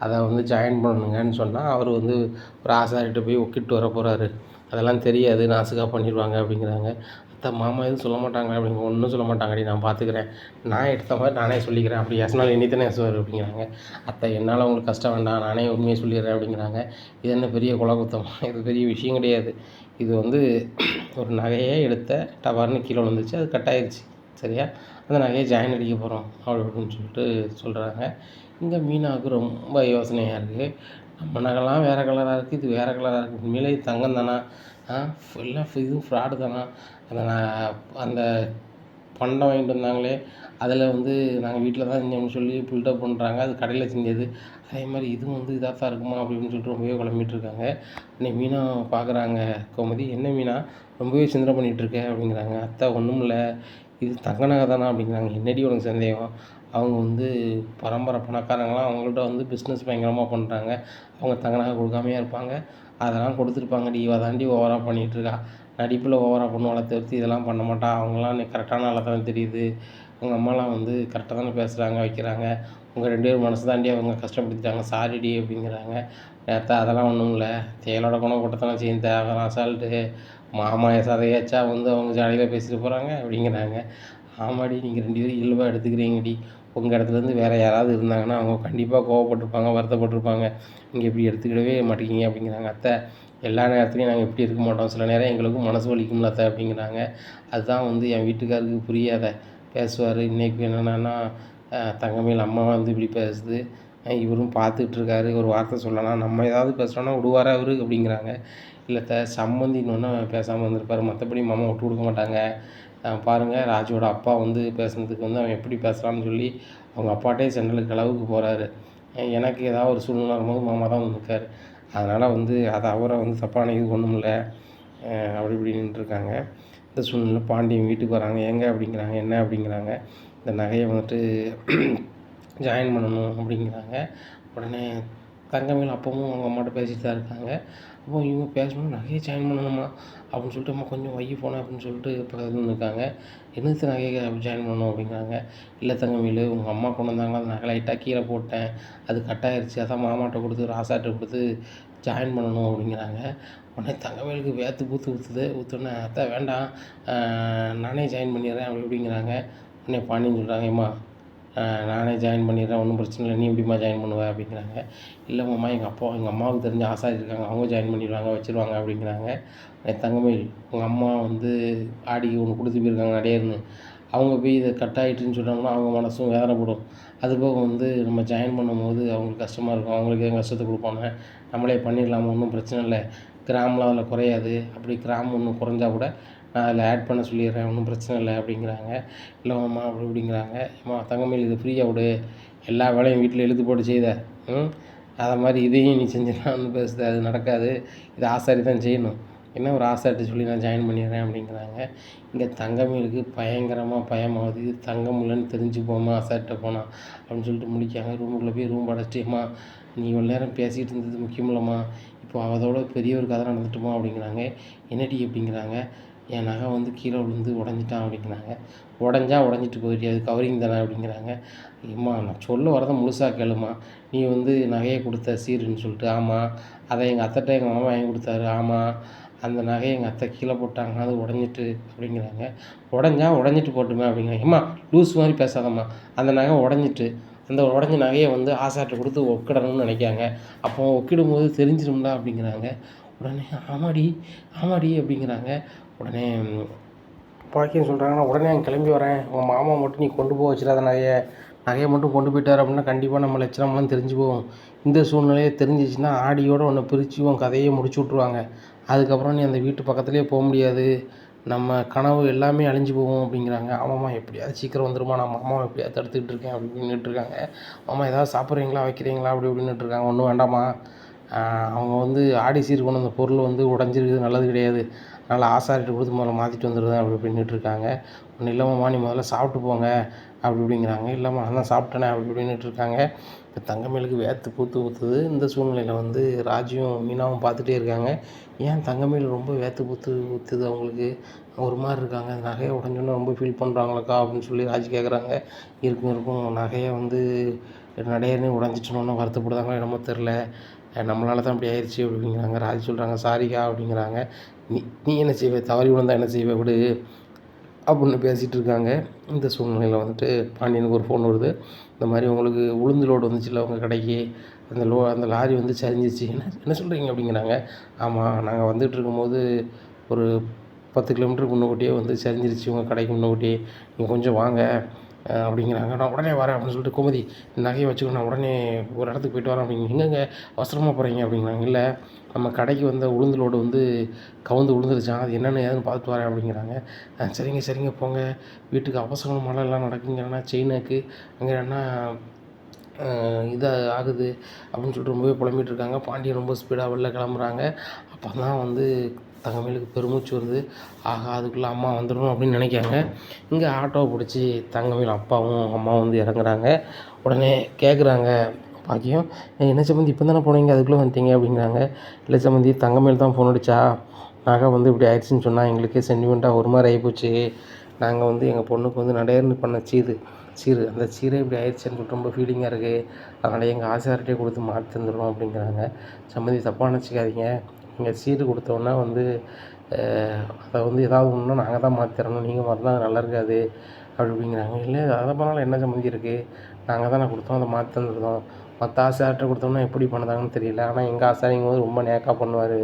அதை வந்து ஜாயின் பண்ணணுங்கன்னு சொன்னால் அவர் வந்து ஒரு ஆசாரிகிட்ட போய் ஒக்கிட்டு வர போகிறாரு, அதெல்லாம் தெரியாது, நாசுக்காக பண்ணிடுவாங்க அப்படிங்கிறாங்க. அத்தை மாமா எதுவும் சொல்ல மாட்டாங்களே அப்படிங்க. ஒன்றும் சொல்ல மாட்டாங்கடி, நான் பார்த்துக்கிறேன், நான் எடுத்த மாதிரி நானே சொல்லிக்கிறேன், அப்படி ஏசினாலும் என்னை தானே ஏசுவார் அப்படிங்கிறாங்க. அத்தை என்னால் உங்களுக்கு கஷ்டம் வேண்டாம், நானே உண்மையை சொல்லிடுறேன் அப்படிங்கிறாங்க. இது என்ன பெரிய குலகுத்தமா, இது பெரிய விஷயம் கிடையாது, இது வந்து ஒரு நகையே எடுத்த டபார்னு கீழே விழுந்துச்சு, அது கட்டாயிருச்சு, சரியா, அந்த நகையை ஜாயின் அடிக்க போகிறோம் அப்படி அப்படின்னு சொல்லிட்டு சொல்கிறாங்க. இங்கே மீனாவுக்கு ரொம்ப யோசனையாக இருக்குது. நம்ம நகைலாம் வேறு கலராக இருக்குது, இது வேறு கலராக இருக்குது, உண்மையிலே இது தங்கம் தானா, எல்லாம் இதுவும் ஃப்ராடு தானா, அந்த பண்டம் வாங்கிட்டு வந்தாங்களே அதில் வந்து நாங்கள் வீட்டில் தான் செஞ்சோம்னு சொல்லி பில்டப் பண்ணுறாங்க, அது கடையில் செஞ்சது, அதே மாதிரி இதுவும் வந்து இதாக தான் இருக்குமா அப்படின்னு சொல்லிட்டு ரொம்பவே குழம்பிகிட்ருக்காங்க. இன்னைக்கு மீனா பார்க்குறாங்க. கோமதி என்ன மீனா ரொம்பவே சிந்தனை பண்ணிகிட்ருக்க அப்படிங்கிறாங்க. அத்தை ஒன்றும் இல்லை, இது தங்க நகை தானா அப்படிங்கிறாங்க. என்னடி உனக்கு சந்தேகம், அவங்க வந்து பரம்பரை பணக்காரங்களாம், அவங்கள்ட்ட வந்து பிஸ்னஸ் பயங்கரமாக பண்ணுறாங்க, அவங்க தங்க நகை கொடுக்காமையாக இருப்பாங்க, அதெல்லாம் கொடுத்துருப்பாங்கடி, இவ தாண்டி ஓவராக பண்ணிகிட்ருக்கா, நடிப்பில் ஓவராக பண்ணுவாளை தவிர்த்து இதெல்லாம் பண்ண மாட்டா, அவங்களாம் கரெக்டான ஆளாக தானே தெரியுது, உங்கள் அம்மாலாம் வந்து கரெக்டாக தானே பேசுகிறாங்க வைக்கிறாங்க, உங்கள் 2 பேரும் மனசு தாண்டி அவங்க கஷ்டப்படுத்திட்டாங்க, சாரிடி அப்படிங்கிறாங்க. நேற்று அதெல்லாம் ஒன்றும் இல்லை, தேலோட குணம் போட்டதானே செய்யும், தேவையான அசால்ட்டு, மாமா சதையாச்சா வந்து அவங்க ஜாலியில் பேசிட்டு போகிறாங்க அப்படிங்கிறாங்க. ஆமாடி நீங்கள் 2 பேரும் இயல்பாக எடுத்துக்கிறீங்கடி, உங்கள் இடத்துலேருந்து வேறு யாராவது இருந்தாங்கன்னா அவங்க கண்டிப்பாக கோவப்பட்டிருப்பாங்க, வருத்தப்பட்டிருப்பாங்க, நீங்கள் இப்படி எடுத்துக்கிடவே மாட்டேங்கிங்க அப்படிங்கிறாங்க. அத்தை எல்லா நேரத்துலையும் நாங்கள் இப்படி இருக்க மாட்டோம், சில நேரம் எங்களுக்கும் மனசு வலிக்கும்ல அத்தை அப்படிங்கிறாங்க. அதுதான் வந்து என் வீட்டுக்காருக்கு புரியாத பேசுவார். இன்றைக்கி என்னென்னா தங்கமயில் அம்மா வந்து இப்படி பேசுது, இவரும் பார்த்துட்ருக்காரு, ஒரு வார்த்தை சொல்லலாம், நம்ம ஏதாவது பேசுனோன்னா விடுவாரா அவரு அப்படிங்கிறாங்க. இல்லை சம்மந்தின்னொன்னே பேசாமல் இருந்திருப்பாரு, மற்றபடி மாமா விட்டு கொடுக்க மாட்டாங்க. பாருங்கள் ராஜுவோட அப்பா வந்து பேசுனதுக்கு வந்து அவன் எப்படி பேசுகிறான்னு சொல்லி அவங்க அப்பாட்டே சென்ட்ரலுக்கு அளவுக்கு போகிறாரு. எனக்கு ஏதாவது ஒரு சூழ்நிலை வரும்போது மாமா தான் வந்து நிற்காரு. அதனால் வந்து அதை அவரை வந்து தப்பான இது ஒன்றும் இல்லை அப்படி இப்படின்ட்டுருக்காங்க. இந்த சூழ்நிலை பாண்டியன் வீட்டுக்கு வராங்க. ஏங்க அப்படிங்கிறாங்க. என்ன அப்படிங்கிறாங்க. இந்த நகையை வந்துட்டு ஜாயின் பண்ணணும் அப்படிங்கிறாங்க. உடனே தங்கமயில் அப்பவும் அவங்க அம்மாட்ட பேசிட்டு தான் இருக்காங்க. அப்போ இவங்க பேசணும், நகையை ஜாயின் பண்ணணுமா அப்படின்னு சொல்லிட்டு, அம்மா கொஞ்சம் வை போனேன் அப்படின்னு சொல்லிட்டு பக்கத்தில் இருக்காங்க. என்னது நகையை ஜாயின் பண்ணணும் அப்படிங்கிறாங்க. இல்லை தங்கமயில், உங்கள் அம்மா கொண்டு வந்தாங்க, அந்த நகை லைட்டாக கீழே போட்டேன், அது கட் ஆகிருச்சு, அதான் மாமாட்ட கொடுத்து ராசாட்ட கொடுத்து ஜாயின் பண்ணணும் அப்படிங்கிறாங்க. உடனே தங்கமயிலுக்கு வேர்த்து ஊற்றுனே, அத்தை வேண்டாம், நானே ஜாயின் பண்ணிடுறேன் அப்படி இப்படிங்கிறாங்க. உடனே பாண்டியன் சொல்கிறாங்க, ஏம்மா நானே ஜாயின் பண்ணிடுறேன், ஒன்றும் பிரச்சனை இல்லை, நீ எப்படிம்மா ஜாயின் பண்ணுவ அப்படிங்கிறாங்க. இல்லை மாமா, எங்கள் அம்மாவுக்கு தெரிஞ்ச ஆசாரி இருக்காங்க, அவங்க ஜாயின் பண்ணிடுவாங்க, வச்சுருவாங்க அப்படிங்கிறாங்க. தங்கமயில், உங்கள் அம்மா வந்து ஆடிக்கு ஒன்று கொடுத்து போயிருக்காங்க நடையர்னு, அவங்க போய் இதை கட் ஆகிட்டுன்னு சொன்னாங்கன்னா அவங்க மனசும் வேதனைப்படும். அதுபோக வந்து நம்ம ஜாயின் பண்ணும்போது அவங்களுக்கு கஷ்டமாக இருக்கும், அவங்களுக்கு என் கஷ்டத்தை கொடுப்பாங்க, நம்மளே பண்ணிடலாமா, ஒன்றும் பிரச்சனை இல்லை, கிராம்லாம் அதில் குறையாது, அப்படி கிராம் ஒன்று குறைஞ்சா கூட நான் அதில் ஆட் பண்ண சொல்லிடுறேன், ஒன்றும் பிரச்சனை இல்லை அப்படிங்கிறாங்க. இல்லை மாமா அப்படி இப்படிங்கிறாங்க. அம்மா தங்கமயில், இது ஃப்ரீயாக விடு, எல்லா வேலையும் வீட்டில் இழுத்து போட்டு செய்த, அதை மாதிரி இதையும் நீ செஞ்சிடலாம்னு பேசுது, அது நடக்காது, இது ஆசாரி தான் செய்யணும், என்ன ஒரு ஆசாரிட்ட சொல்லி நான் ஜாயின் பண்ணிடுறேன் அப்படிங்கிறாங்க. இங்கே தங்கமயிலுக்கு பயங்கரமாக பயமாகுது, தங்கமில்லைன்னு தெரிஞ்சு போமா ஆசாரிட்ட போனால் அப்படின்னு சொல்லிட்டு முடிக்காங்க. ரூமுக்குள்ளே போய் ரூம் அடைச்சிட்டேம்மா, நீ இவ்வளோ நேரம் பேசிகிட்டு இருந்தது முக்கியம் இல்லைம்மா, இப்போ அதோட பெரிய ஒரு கதை நடந்துட்டுமா அப்படிங்கிறாங்க. என்னடி அப்படிங்கிறாங்க. என் நகை வந்து கீழே விழுந்து உடஞ்சிட்டான் அப்படிங்கிறாங்க. உடஞ்சிட்டு போயிட்டு அது கவரிங் தானே அப்படிங்கிறாங்க. அம்மா நான் சொல்ல வரதை முழுசாக கேளுமா, நீ வந்து நகையை கொடுத்த சீருன்னு சொல்லிட்டு, ஆமாம், அதை எங்கள் அத்தைட்ட எங்கள் மாமா வாங்கி கொடுத்தாரு, ஆமாம், அந்த நகையை எங்கள் அத்தை கீழே போட்டாங்க, அது உடஞ்சிட்டு அப்படிங்கிறாங்க. உடஞ்சிட்டு போட்டுமே அப்படிங்கிறாங்க. அம்மா லூஸ் மாதிரி பேசாதம்மா, அந்த நகை உடஞ்சிட்டு, அந்த உடஞ்ச நகையை வந்து ஆசார்ட்ட கொடுத்து ஒக்கிடணும்னு நினைக்காங்க, அப்போ ஒக்கிடும்போது தெரிஞ்சிடும்ல அப்படிங்கிறாங்க. உடனே ஆமாடி அப்படிங்கிறாங்க. உடனே பாக்கியம் சொல்கிறாங்கன்னா, உடனே நான் கிளம்பி வரேன், உங்கள் மாமா மட்டும் நீ கொண்டு போக வச்சிடாத, நகையை மட்டும் கொண்டு போயிட்டார் அப்படின்னா கண்டிப்பாக நம்ம லட்சணம்லாம் தெரிஞ்சு போகும். இந்த சூழ்நிலையை தெரிஞ்சிச்சுன்னா ஆடியோடு உன்னை பிரித்து உன் கதையை முடிச்சு விட்ருவாங்க. அதுக்கப்புறம் நீ அந்த வீட்டு பக்கத்துலேயே போக முடியாது, நம்ம கனவு எல்லாமே அழிஞ்சு போகும் அப்படிங்கிறாங்க. ஆமாம்மா, எப்படியாவது சீக்கிரம் வந்துடுமா, நான் மாமாவை எப்படியாவது தடுத்துக்கிட்டு இருக்கேன் அப்படி நின்றுட்டுருக்காங்க. மாமா ஏதாவது சாப்பிட்றீங்களா, வைக்கிறீங்களா அப்படி இப்படின்னுட்டுருக்காங்க. ஒன்றும் வேண்டாமா, அவங்க வந்து ஆடி சீர் கொண்டு வந்த பொருள் வந்து உடஞ்சிருக்குது, நல்லது கிடையாது, அதனால் ஆசாரிட்ட கொடுத்து முதல்ல மாற்றிட்டு வந்துடுவேன் அப்படி இப்படின்னுட்டுருக்காங்க. ஒன்றும் இல்லைம்மா, நீ முதல்ல சாப்பிட்டு போங்க அப்படி இப்படிங்கிறாங்க. இல்லைம்மா நான் சாப்பிட்டேனே அப்படி இப்படின்னுட்டுருக்காங்க. இப்போ தங்கமயிலுக்கு வேர்த்து ஊற்றுது. இந்த சூழ்நிலையில் வந்து ராஜுவும் மீனாவும் பார்த்துட்டே இருக்காங்க. ஏன் தங்கமயில் ரொம்ப வேர்த்து ஊற்றுது அவங்களுக்கு, ஒரு மாதிரி இருக்காங்க, நகையை உடஞ்சோன்னே ரொம்ப ஃபீல் பண்ணுறாங்களக்கா அப்படின்னு சொல்லி ராஜு கேட்குறாங்க. இருக்கும் நகையை வந்து நடையன்னு உடஞ்சிட்டோன்னு வருத்தப்படுதாங்களோ என்னமோ தெரில, நம்மளால தான் இப்படி ஆயிடுச்சு அப்படிங்கிறாங்க. ராஜு சொல்கிறாங்க, சாரிக்கா அப்படிங்கிறாங்க. நீ என்ன செய்வே, தவறி விழுந்தா என்ன செய்வே விடு அப்படின்னு பேசிகிட்டு இருக்காங்க. இந்த சூழ்நிலையில் வந்துட்டு பாண்டியனுக்கு ஒரு ஃபோன் வருது. இந்த மாதிரி உங்களுக்கு உளுந்து லோடு வந்துச்சுல்ல உங்கள் கடைக்கு, அந்த லாரி வந்து சரிஞ்சிச்சு. என்ன சொல்கிறீங்க அப்படிங்கிறாங்க. ஆமாம், நாங்கள் வந்துகிட்டு இருக்கும்போது ஒரு 10 கிலோமீட்டருக்கு முன்னக்கூட்டியே வந்து சரிஞ்சிருச்சு உங்கள் கடைக்கு முன்னக்கூட்டியே, நீங்கள் கொஞ்சம் வாங்க அப்படிங்கிறாங்க. நான் உடனே வரேன் அப்படின்னு சொல்லிட்டு, கோமதி நகையை வச்சுக்கோ, நான் உடனே ஒரு இடத்துக்கு போய்ட்டு வரேன் அப்படிங்க. எங்கேங்க அவசரமாக போகிறீங்க அப்படிங்கிறாங்க. இல்லை, நம்ம கடைக்கு வந்த உளுந்து லோடு வந்து கவுந்து விழுந்துருச்சான், அது என்னென்னு ஏதுன்னு பார்த்துட்டு வரேன் அப்படிங்கிறாங்க. சரிங்க போங்க, வீட்டுக்கு அவசரம் மழைலாம் நடக்குங்கன்னா செயினுக்கு அங்கே என்ன இதாக ஆகுது அப்படின்னு சொல்லிட்டு ரொம்பவே புலம்பிகிட்டு இருக்காங்க. பாண்டியன் ரொம்ப ஸ்பீடாக வெளில கிளம்புறாங்க. அப்போ தான் வந்து தங்கமயிலுக்கு பெருமூச்சு வருது. ஆகா, அதுக்குள்ளே அம்மா வந்துடணும் அப்படின்னு நினைக்காங்க. இங்கே ஆட்டோவை பிடிச்சி தங்கமயில் அப்பாவும் அம்மாவும் வந்து இறங்குறாங்க. உடனே கேட்குறாங்க பாக்கியம், என்ன சம்மந்தி இப்போ தானே போனீங்க, அதுக்குள்ளே வந்துட்டீங்க அப்படிங்கிறாங்க. இல்லை சம்மந்தி, தங்கமயில் தான் ஃபோன் அடித்தா, நகை வந்து இப்படி ஆயிடுச்சுன்னு சொன்னால் எங்களுக்கே சென்டிமெண்ட்டாக ஒரு மாதிரி ஆகிப்போச்சு, நாங்கள் வந்து எங்கள் பொண்ணுக்கு வந்து நடையர்னு பண்ண சீரு அந்த சீரை இப்படி ஆயிடுச்சுன்னு சொல்லிட்டு ரொம்ப ஃபீலிங்காக இருக்குது, அதனால் எங்கள் ஆசார்கிட்டே கொடுத்து மாற்றி தந்துடுறோம் அப்படிங்கிறாங்க. சம்மந்தி தப்பாக நினச்சிக்காதீங்க, நீங்கள் சீர் கொடுத்தோன்னா வந்து அதை வந்து ஏதாவது ஒன்றுனா நாங்கள் தான் மாற்றி தரணும், நீங்கள் மாற்றினா அது நல்லா இருக்காது அப்படி இப்படிங்கிறாங்க. இல்லை அதை பண்ணாலும் என்ன சம்மந்தி இருக்குது, நாங்கள் தானே கொடுத்தோம், அதை மாற்றி தந்துடுறோம், மற்ற ஆசார்கிட்ட கொடுத்தோம்னா எப்படி பண்ணுறாங்கன்னு தெரியல, ஆனால் எங்கள் ஆசாரிங்க ரொம்ப நேக்காக பண்ணுவார்,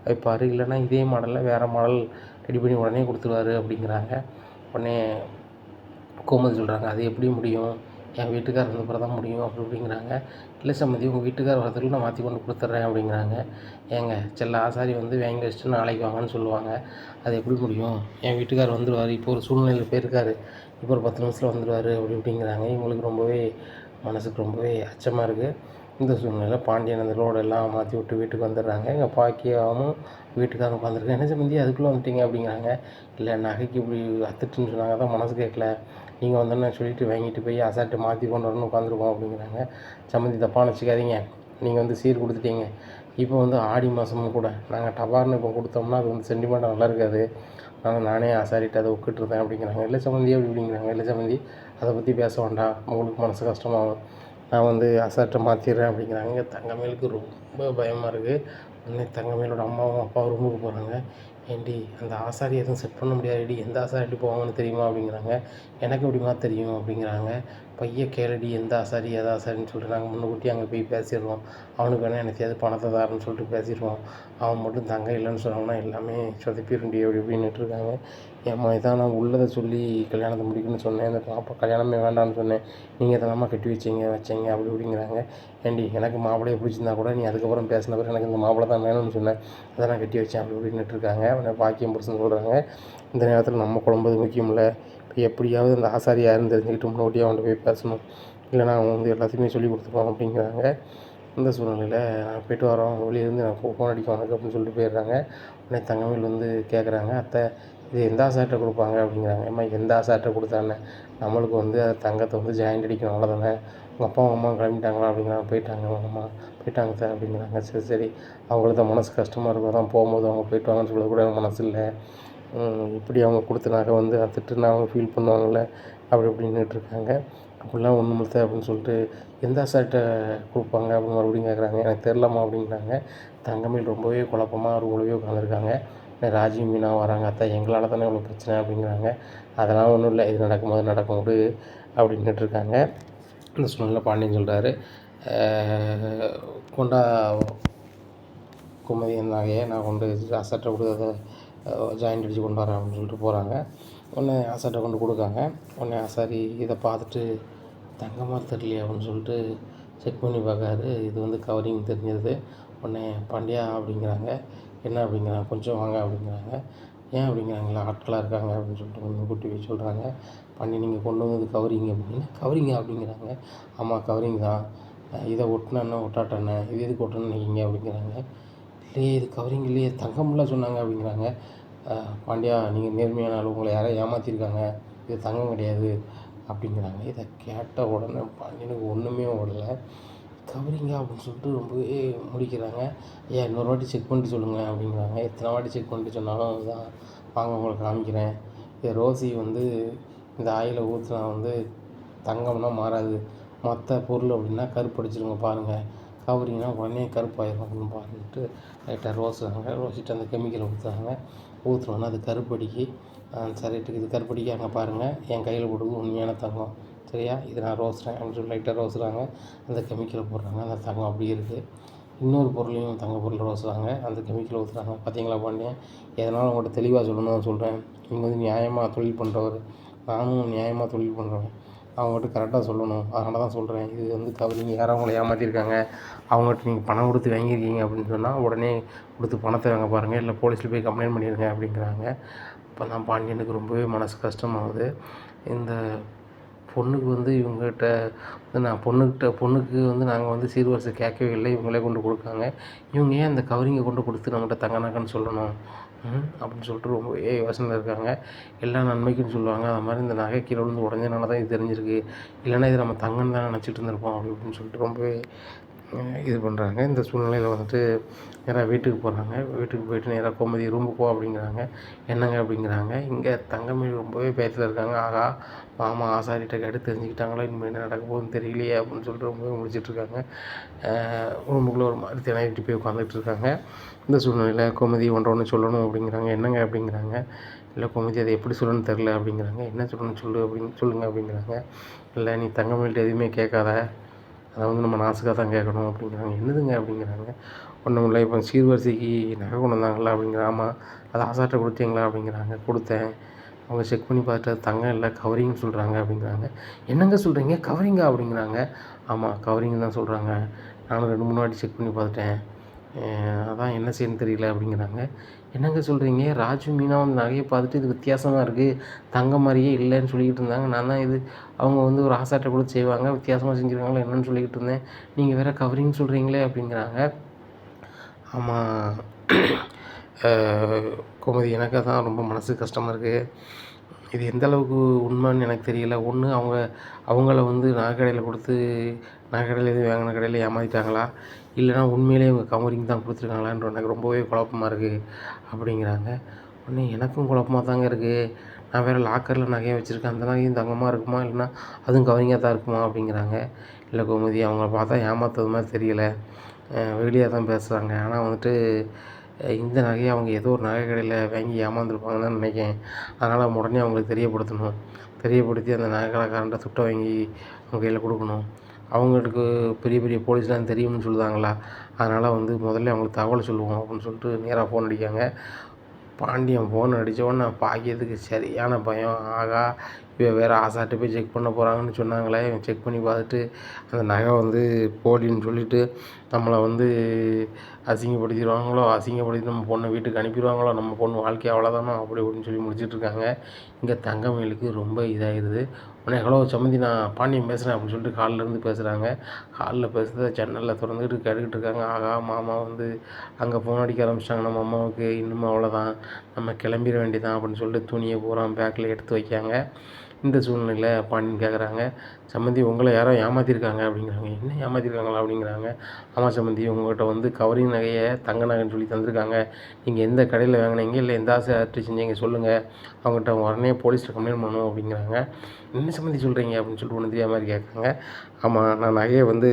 வைப்பார், இல்லைன்னா இதே மாடலில் வேறு மாடல் ரெடி பண்ணி உடனே கொடுத்துருவாரு அப்படிங்கிறாங்க. உடனே கோமதி சொல்கிறாங்க, அது எப்படி முடியும், என் வீட்டுக்கார் வந்த பிறகு தான் முடியும் அப்படிங்கிறாங்க. இல்லை சம்மந்தி உங்கள் வீட்டுக்கார் வரதுக்குள்ள நான் மாற்றி கொண்டு கொடுத்துட்றேன் அப்படிங்கிறாங்க. ஏங்க செல்ல ஆசாரி வந்து வாங்கி வச்சுட்டு நாளைக்கு வாங்கன்னு சொல்லுவாங்க, அது எப்படி முடியும்? என் வீட்டுக்கார் வந்துடுவார், இப்போ ஒரு சூழ்நிலையில் போயிருக்காரு, இப்போ ஒரு 10 நிமிஷத்தில் வந்துடுவார் அப்படிங்கிறாங்க. இவங்களுக்கு ரொம்பவே மனதுக்கு ரொம்பவே அச்சமாக இருக்குது. இந்த சூழ்நிலையில் பாண்டியன் அந்த லோடெல்லாம் மாற்றி விட்டு வீட்டுக்கு வந்துடுறாங்க. எங்கள் பாக்கியாவும் வீட்டுக்காரங்க உட்காந்துருக்கேன். என்ன சம்மந்தி அதுக்குள்ளே வந்துட்டீங்க அப்படிங்கிறாங்க. இல்லை நகைக்கு இப்படி அத்துட்டுன்னு சொன்னாங்க, தான் மனசு கேட்கல, நீங்கள் வந்தோன்னே சொல்லிவிட்டு வாங்கிட்டு போய் அசால்ட்டு மாற்றி கொண்டு வரணும்னு உட்காந்துருக்கோம் அப்படிங்கிறாங்க. சம்மந்தி தப்பாக நினச்சிக்காதீங்க, நீங்கள் வந்து சீர் கொடுத்துட்டீங்க, இப்போ வந்து ஆடி மாதமும் கூட நாங்கள் டபார்னு இப்போ கொடுத்தோம்னா அது வந்து சென்டிமெண்ட்டாக நல்லா இருக்காது, ஆனால் நானே அசாரிட்டு அதை விட்டுட்ருந்தேன் அப்படிங்கிறாங்க. இல்லை சம்மந்தி அப்படிங்கிறாங்க. இல்லை சம்மந்தி அதை பற்றி பேச வேண்டாம், உங்களுக்கு மனசு கஷ்டமாகும், நான் வந்து அசால்ட்டை மாற்றிடுறேன் அப்படிங்கிறாங்க. தங்கமயிலுக்கு ரொம்ப பயமாக இருக்குது. உடனே தங்கமயிலோட அம்மாவும் அப்பாவும் ரூமுக்கு போகிறாங்க. ஏண்டி அந்த ஆசாரி எதுவும் செட் பண்ண முடியாதுடி, எந்த ஆசாரிட்டு போவாங்கன்னு தெரியுமா அப்படிங்கிறாங்க. எனக்கு எப்படிமா தெரியும் அப்படிங்கிறாங்க. பையன் கேளடி எந்த ஆசாரி எது ஆசாரின்னு சொல்லிட்டு நாங்கள் முன்னுக்கூட்டி அங்கே போய் பேசிடுவோம், அவனுக்கு வேணால் எனத்தையாவது பணத்தை தாருன்னு சொல்லிட்டு பேசிடுவோம், அவன் மட்டும் தங்க இல்லைன்னு சொன்னாங்கன்னா எல்லாமே சொதப்பிடுண்டி அப்படி இப்படின்னுட்டு இருக்காங்க. ஏம்மா இதான் நான் உள்ளதை சொல்லி கல்யாணத்தை முடிக்கணும்னு சொன்னேன், இந்த பாப்பா கல்யாணமே வேண்டாம்னு சொன்னேன், நீங்கள் இதெல்லாமா கட்டி வச்சீங்க அப்படி இப்படிங்கிறாங்க. ஏண்டி எனக்கு மாப்பிள்ளையை பிடிச்சிருந்தா கூட நீ அதுக்கப்புறம் பேசின பிறகு எனக்கு இந்த மாப்பிள்ளை தான் வேணும்னு சொன்னேன், அதை நான் கட்டி வச்சேன் அப்படி இப்படின்னுட்டு இருக்காங்க. அவனை பாக்கியம் பிடிச்சுன்னு சொல்கிறாங்க. இந்த நேரத்தில் நம்ம குழம்புது முக்கியம் இல்லை, இப்போ எப்படியாவது அந்த ஆசாரி யாருன்னு தெரிஞ்சுக்கிட்டு முன்னாடியே அவன்கிட்ட போய் பேசணும், இல்லைனா அவன் வந்து எல்லாத்தையுமே சொல்லி கொடுத்துருவான் அப்படிங்கிறாங்க. இந்த சூழ்நிலையில் நான் போய்ட்டு வரோம், வெளியிலேருந்து நான் ஃபோன் அடிக்க உனக்கு அப்படின்னு சொல்லிட்டு போயிடுறாங்க. உடனே தங்கமயில் வந்து கேட்குறாங்க, அத்தை இது எந்த ஆசார்கிட்ட கொடுப்பாங்க அப்படிங்கிறாங்க. ஏம்மா எந்த ஆசார்கிட்ட கொடுத்தானே, நம்மளுக்கு வந்து அது தங்கத்தை வந்து ஜாயிண்ட் அடிக்கணும் அவ்வளோதானே, உங்கள் அப்பா அம்மா கிளம்பிட்டாங்களா அப்படிங்கிறாங்க. போயிட்டாங்க அம்மா போயிட்டாங்க சார் அப்படிங்கிறாங்க. சரி சரி, அவங்களுக்கு தான் மனசு கஷ்டமாக இருக்கும், தான் போகும்போது அவங்க போயிட்டு வாங்கன்னு சொல்ல கூட எனக்கு மனசு இல்லை, இப்படி அவங்க கொடுத்த நகை வந்து அத்துட்டுன்னு அவங்க ஃபீல் பண்ணுவாங்கள்ல அப்படி இப்படின்னுட்டு இருக்காங்க. அப்படிலாம் ஒன்றும் இல்லை அப்படின்னு சொல்லிட்டு எந்த ஆசார்கிட்ட கொடுப்பாங்க அப்படின்னு மறுபடியும் கேட்குறாங்க. எனக்கு தெரிலம்மா அப்படிங்கிறாங்க. தங்கமயில் ரொம்பவே குழப்பமாக ரூம்லவே உட்காந்துருக்காங்க. ராஜி மீனா வராங்க. அத்தை எங்களால் தானே இவ்வளோ பிரச்சனை அப்படிங்கிறாங்க. அதெல்லாம் ஒன்றும் இல்லை, இது நடக்கும்போது நடக்கும் விடு அப்படின்னுட்டு இருக்காங்க. இந்த சூழ்நிலை பாண்டியன் சொல்கிறாரு, கொண்டா குமதி அந்த நகையை நான் கொண்டு அசார்ட்டை கொடுத்து ஜாயிண்ட் அடித்து கொண்டு வரேன் அப்படின்னு சொல்லிட்டு போகிறாங்க. உடனே ஆசார்ட்டை கொண்டு கொடுக்காங்க. உடனே ஆசாரி இதை பார்த்துட்டு தங்கமாக தெரியலையே அப்படின்னு சொல்லிட்டு செக் பண்ணி பார்க்காரு. இது வந்து கவரிங் தெரிஞ்சது. உடனே பாண்டியா அப்படிங்கிறாங்க. என்ன அப்படிங்கிறாங்க. கொஞ்சம் வாங்க அப்படிங்கிறாங்க. ஏன் அப்படிங்கிறாங்களா, ஆட்களாக இருக்காங்க அப்படின்னு சொல்லிட்டு கொஞ்சம் கூட்டி போய் சொல்கிறாங்க. பாண்டி நீங்கள் கொண்டு வந்தது கவரிங் அப்படின்னு. கவரிங்கா அப்படிங்கிறாங்க. ஆமாம் கவரிங் தான், இதை ஒட்டினா ஒட்டாட்டண்ணே, இது எதுக்கு ஒட்டணும்னு நினைக்கிங்க அப்படிங்கிறாங்க. இல்லையே இது கவரிங் இல்லையே, தங்கம்லாம் சொன்னாங்க அப்படிங்கிறாங்க. பாண்டியா நீங்கள் நேர்மையான ஆள், உங்களை யாரையும் ஏமாற்றிருக்காங்க, இது தங்கம் கிடையாது அப்படிங்கிறாங்க. இதை கேட்ட உடனே பாண்டியனுக்கு ஒன்றுமே ஓடலை. கவரிங்கா அப்படின்னு சொல்லிட்டு ரொம்பவே முடிக்கிறாங்க. ஐயா இன்னொரு வாட்டி செக் பண்ணிட்டு சொல்லுங்கள் அப்படிங்கிறாங்க. எத்தனை வாட்டி செக் பண்ணிட்டு சொன்னாலும் அதுதான், வாங்க உங்களுக்கு காமிக்கிறேன். இது ரோசி வந்து இந்த ஆயிலை ஊற்றினா வந்து தங்கம்னா மாறாது, மற்ற பொருள் அப்படின்னா கருப்படிச்சிருங்க பாருங்கள், கவரிங்னா உடனே கருப்பாயிரும் அப்படின்னு பாருன்ட்டு லைட்டாக ரோசிட்டு அந்த கெமிக்கலை ஊற்றுனோன்னா அது கருப்படிக்கு. சரிட்டுக்கு இது கருப்படிக்கு அங்கே பாருங்கள், என் கையில் போடுறது உண்மையான தங்கம் சரியா, இது நான் ரோஸ்றேன் அப்படின்னு சொல்லி லைட்டாக ரோசுறாங்க. அந்த கெமிக்கலை போடுறாங்க, அந்த தங்கம் அப்படியே இருக்குது. இன்னொரு பொருளையும் தங்க பொருள் ரோசுறாங்க, அந்த கெமிக்கலை ஊற்றுறாங்க. பார்த்தீங்களா பாண்டியன், எதனாலும் உங்கள்கிட்ட தெளிவாக சொல்லணும்னு சொல்கிறேன், நீங்கள் வந்து நியாயமாக தொழில் பண்ணுறவர், நானும் நியாயமாக தொழில் பண்ணுறேன், அவங்ககிட்ட கரெக்டாக சொல்லணும், அதனால தான் சொல்கிறேன். இது வந்து கவரிங் யாரும் அவங்கள ஏமாற்றிருக்காங்க, அவங்ககிட்ட நீங்கள் பணம் கொடுத்து வாங்கியிருக்கீங்க அப்படின்னு சொன்னால் உடனே கொடுத்து பணத்தை வாங்க பாருங்கள், இல்லை போலீஸில் போய் கம்ப்ளைண்ட் பண்ணிடுங்க அப்படிங்கிறாங்க. அப்போ தான் பாண்டியனுக்கு ரொம்பவே மனசு கஷ்டமாகுது. இந்த பொண்ணுக்கு வந்து இவங்ககிட்ட வந்து பொண்ணுக்கு வந்து நாங்கள் வந்து சீர்வரிசை கேட்கவே இல்லை, இவங்களே கொண்டு கொடுக்காங்க, இவங்க ஏன் அந்த கவரிங்கை கொண்டு கொடுத்து நம்மகிட்ட தங்க நகைன்னு சொல்லணும் அப்படின்னு சொல்லிட்டு ரொம்பவே யோசனையில் இருக்காங்க. எல்லா நன்மைக்குன்னு சொல்லுவாங்க, அது மாதிரி இந்த நகை கீழே விழுந்து உடஞ்சனால தான் இது தெரிஞ்சிருக்கு, இல்லைன்னா இது நம்ம தங்கன்னு தான் நினச்சிட்டு இருந்திருப்போம் அப்படி இப்படின்னு சொல்லிட்டு ரொம்பவே இது பண்ணுறாங்க. இந்த சூழ்நிலையில் வந்துட்டு நேராக வீட்டுக்கு போகிறாங்க. வீட்டுக்கு போயிட்டு நேராக கோமதி ரூமுக்கு போ அப்படிங்கிறாங்க. என்னங்க அப்படிங்கிறாங்க. இங்கே தங்கமயில் ரொம்பவே பயத்தில் இருக்காங்க. ஆகா மாமா ஆசாரிகிட்ட கேட்டு தெரிஞ்சுக்கிட்டாங்களோ, இனிமேல் என்ன நடக்க போகுதுன்னு தெரியலையே அப்படின்னு சொல்லிட்டு ரொம்பவே முடிச்சிட்ருக்காங்க. ரூமுக்குள்ளே ஒரு மாதிரி திணறிட்டு போய் உட்காந்துட்டு இருக்காங்க. இந்த சூழ்நிலையில் கோமதி ஒன்று சொல்லணும் அப்படிங்கிறாங்க. என்னங்க அப்படிங்கிறாங்க. இல்லை கோமதி அதை எப்படி சொல்லணும்னு தெரில அப்படிங்கிறாங்க. என்ன சொல்லணும்னு சொல்லுங்கள் அப்படிங்கிறாங்க. இல்லை நீ தங்கமயில்கிட்ட எதுவுமே கேட்காத, அதை வந்து நம்ம நாசுக்காக தான் கேட்கணும் அப்படிங்கிறாங்க. என்னதுங்க அப்படிங்கிறாங்க. ஒன்றும் இல்லை, இப்போ சீர்வரிசைக்கு நகை கொண்டு வந்தாங்களா அப்படிங்கிற. ஆமாம், அதை ஆசார்ட்ட கொடுத்தீங்களா அப்படிங்கிறாங்க. கொடுத்தேன், அவங்க செக் பண்ணி பார்த்துட்டு தங்கம் இல்லை கவரிங்னு சொல்கிறாங்க அப்படிங்கிறாங்க. என்னங்க சொல்கிறீங்க கவரிங்கா அப்படிங்கிறாங்க. ஆமாம் கவரிங் தான் சொல்கிறாங்க. நானும் 2, 3 வாட்டி செக் பண்ணி பார்த்துட்டேன். அதான் என்ன செய்யணும்னு தெரியல அப்படிங்கிறாங்க. என்னங்க சொல்கிறீங்க ராஜு மீனா வந்து நகையை பார்த்துட்டு இது வித்தியாசமாக இருக்குது தங்கம் மாதிரியே இல்லைன்னு சொல்லிக்கிட்டு இருந்தாங்க. நான் தான் இது அவங்க வந்து ஒரு ஆசாட்டை கூட செய்வாங்க வித்தியாசமாக செஞ்சுருக்காங்களா என்னன்னு சொல்லிக்கிட்டு இருந்தேன். நீங்கள் வேறு கவரிங் சொல்கிறீங்களே அப்படிங்கிறாங்க. ஆமாம் கோமதி எனக்கு தான் ரொம்ப மனசுக்கு கஷ்டமாக இருக்குது. இது எந்த அளவுக்கு உண்மைன்னு எனக்கு தெரியல. ஒன்று அவங்கள வந்து நகைக்கடையில் கொடுத்து நகைக்கடையில் எதுவும் வாங்கின கடையில் ஏமாற்றிட்டாங்களா, இல்லைனா உண்மையிலேயே இவங்க கவரிங் தான் கொடுத்துருக்காங்களான்ற எனக்கு ரொம்பவே குழப்பமாக இருக்குது அப்படிங்கிறாங்க. உடனே எனக்கும் குழப்பமாக தாங்க இருக்குது. நான் வேறு லாக்கரில் நகையை வச்சுருக்கேன். அந்த நகையும் தங்கமாக இருக்குமா இல்லைனா அதுவும் கவரிங்காக தான் இருக்குமா அப்படிங்கிறாங்க. இல்லை கோமதி அவங்கள பார்த்தா ஏமாத்துறது மாதிரி தெரியலை, வெளியே தான் பேசுகிறாங்க. ஆனால் வந்துட்டு இந்த நகையை அவங்க ஏதோ ஒரு நகை கடையில் வாங்கி ஏமாந்துருப்பாங்கன்னு தான் நினைக்கிறேன். அதனால் உடனே அவங்களுக்கு தெரியப்படுத்தணும். தெரியப்படுத்தி அந்த நகை கடைக்காரன்ட்ட துட்டை வாங்கி அவங்க கையில் கொடுக்கணும். அவங்களுக்கு பெரிய பெரிய போலீஸ்லாம் தெரியும்னு சொல்லுதாங்களா, அதனால் வந்து முதல்ல அவங்களுக்கு தகவல் சொல்லுவோம் அப்படின்னு சொல்லிட்டு நேராக ஃபோன் அடிக்காங்க. பாண்டியன் ஃபோன் அடித்தோடனே பாக்கியத்துக்கு சரியான பயம். ஆகா இவன் வேறு ஆசாட்டு போய் செக் பண்ண போகிறாங்கன்னு சொன்னாங்களே, இவன் செக் பண்ணி பார்த்துட்டு அந்த நகை வந்து போலின்னு சொல்லிவிட்டு நம்மளை வந்து அசிங்கப்படுத்தி நம்ம பொண்ணை வீட்டுக்கு அனுப்பிடுவாங்களோ, நம்ம பொண்ணு வாழ்க்கை அவ்வளோதானோ அப்படி இப்படின்னு சொல்லி முடிச்சிட்ருக்காங்க. இங்கே தங்கமயிலுக்கு ரொம்ப இதாகிடுது. உடனே ஹலோ சம்மந்தி நான் பாண்டியன் பேசுகிறேன் அப்படின்னு சொல்லிட்டு காலிலேருந்து பேசுகிறாங்க. காலில் பேசுகிறத ஜன்னலில் திறந்துக்கிட்டு கேட்டுக்கிட்டு இருக்காங்க. ஆகா மாமா வந்து அங்கே ஃபோன் அடிக்க ஆரம்பிச்சிட்டாங்க நம்ம அம்மாவுக்கு, இன்னும் அவ்வளோதான் நம்ம கிளம்பிட வேண்டியதான் அப்படின்னு சொல்லிட்டு துணியை பூரா பேக்கில் எடுத்து வைக்காங்க. இந்த சூழ்நிலையில் பாண்டியன் கேட்குறாங்க, சம்மந்தி உங்களை யாரோ ஏமாற்றிருக்காங்க அப்படிங்கிறாங்க. என்ன ஏமாற்றிருக்காங்களா அப்படிங்கிறாங்க. ஆமாம் சம்மந்தி உங்கள்கிட்ட வந்து கவரிங் நகையை தங்க நகைன்னு சொல்லி தந்திருக்காங்க. நீங்கள் எந்த கடையில் வாங்கினீங்க இல்லை எந்த ஆசை செஞ்சீங்க சொல்லுங்கள், அவங்ககிட்ட உடனே போலீஸில் கம்ப்ளைண்ட் பண்ணணும் அப்படிங்கிறாங்க. என்ன சம்மந்தி சொல்கிறீங்க அப்படின்னு சொல்லிட்டு ஒன்று தெரியாத மாதிரி கேட்குறாங்க. ஆமாம் நான் நகையை வந்து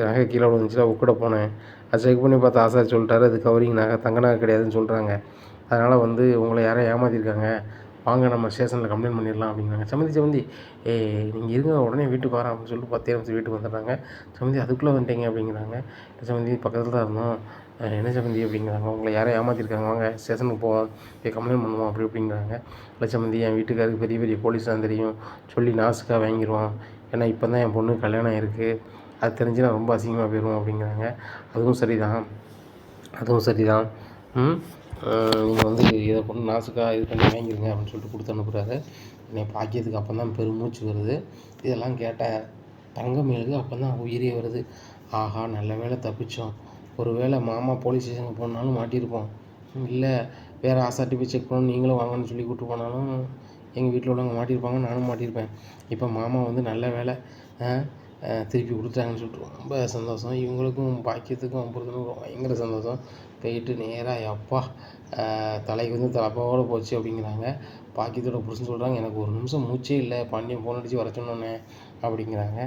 நகை கீழே விழுந்துச்சுல உட்கூட போனேன், அது செக் பண்ணி பார்த்து ஆசாரி சொல்லிட்டாரு அது கவரிங் நகை தங்க நகை கிடையாதுன்னு சொல்கிறாங்க. அதனால் வந்து உங்களை யாரோ ஏமாற்றிருக்காங்க, வாங்க நம்ம ஸ்டேஷனில் கம்ப்ளைண்ட் பண்ணிடலாம் அப்படிங்கிறாங்க. சம்மந்தி நீங்கள் இருங்க உடனே வீட்டுக்கு வரேன் அப்படின்னு சொல்லிட்டு 10 நிமிஷம் வீட்டுக்கு வந்துடுறாங்க. சம்மந்தி அதுக்குள்ளே வந்துட்டீங்க அப்படிங்கிறாங்க. சம்மந்தி பக்கத்தில் தான் இருந்தோம். என்ன சம்மந்தி அப்படிங்கிறாங்க. உங்களை யாரோ ஏமாற்றிருக்காங்க, வாங்க ஸ்டேஷனுக்கு போவோம் போய் கம்ப்ளைண்ட் பண்ணுவோம் அப்படி அப்படிங்கிறாங்க. இல்லை சம்மந்தி என் வீட்டுக்காருக்கு பெரிய பெரிய போலீஸ் தான் தெரியும், சொல்லி நாசுக்காக வாங்கிடுவோம். ஏன்னா இப்போ தான் என் பொண்ணு கல்யாணம் இருக்குது, அது தெரிஞ்சுன்னா ரொம்ப அசிங்கமாக போயிடும் அப்படிங்கிறாங்க. அதுவும் சரிதான் நீங்கள் வந்து இதை கொண்டு நாசுக்காக இது பண்ணி வாங்கிடுங்க அப்படின்னு சொல்லிட்டு கொடுத்து அனுப்புகிறாரு. என்னை பாக்கியத்துக்கு அப்போ தான் பெருமூச்சு வருது. இதெல்லாம் கேட்ட தங்கமயிலுக்கு அப்போ தான் உயிரே வருது. ஆஹா நல்ல வேளை தப்பித்தோம், ஒரு வேளை மாமா போலீஸ் ஸ்டேஷனுக்கு போனாலும் மாட்டியிருப்போம், இல்லை வேறு ஆசாட்டி போய் செக் பண்ணணும் நீங்களும் வாங்கன்னு சொல்லி கூப்பிட்டு போனாலும் எங்கள் வீட்டில் உள்ளவங்க மாட்டியிருப்பாங்க, நானும் மாட்டியிருப்பேன். இப்போ மாமா வந்து நல்ல வேளை திருப்பி கொடுத்தாங்கன்னு சொல்லிட்டு ரொம்ப சந்தோஷம். இவங்களுக்கும் பாக்கியத்துக்கும் பொறுத்தவரைக்கும் பயங்கர சந்தோஷம். போயிட்டு நேராக அப்பா தலைக்கு வந்து தலைப்பாவோடு போச்சு அப்படிங்கிறாங்க. பாக்கியத்தோட புருஷன் சொல்கிறாங்க, எனக்கு ஒரு நிமிஷம் மூச்சே இல்லை, பாண்டியன் ஃபோன் அடித்து வர சொன்னோன்னே அப்படிங்கிறாங்க.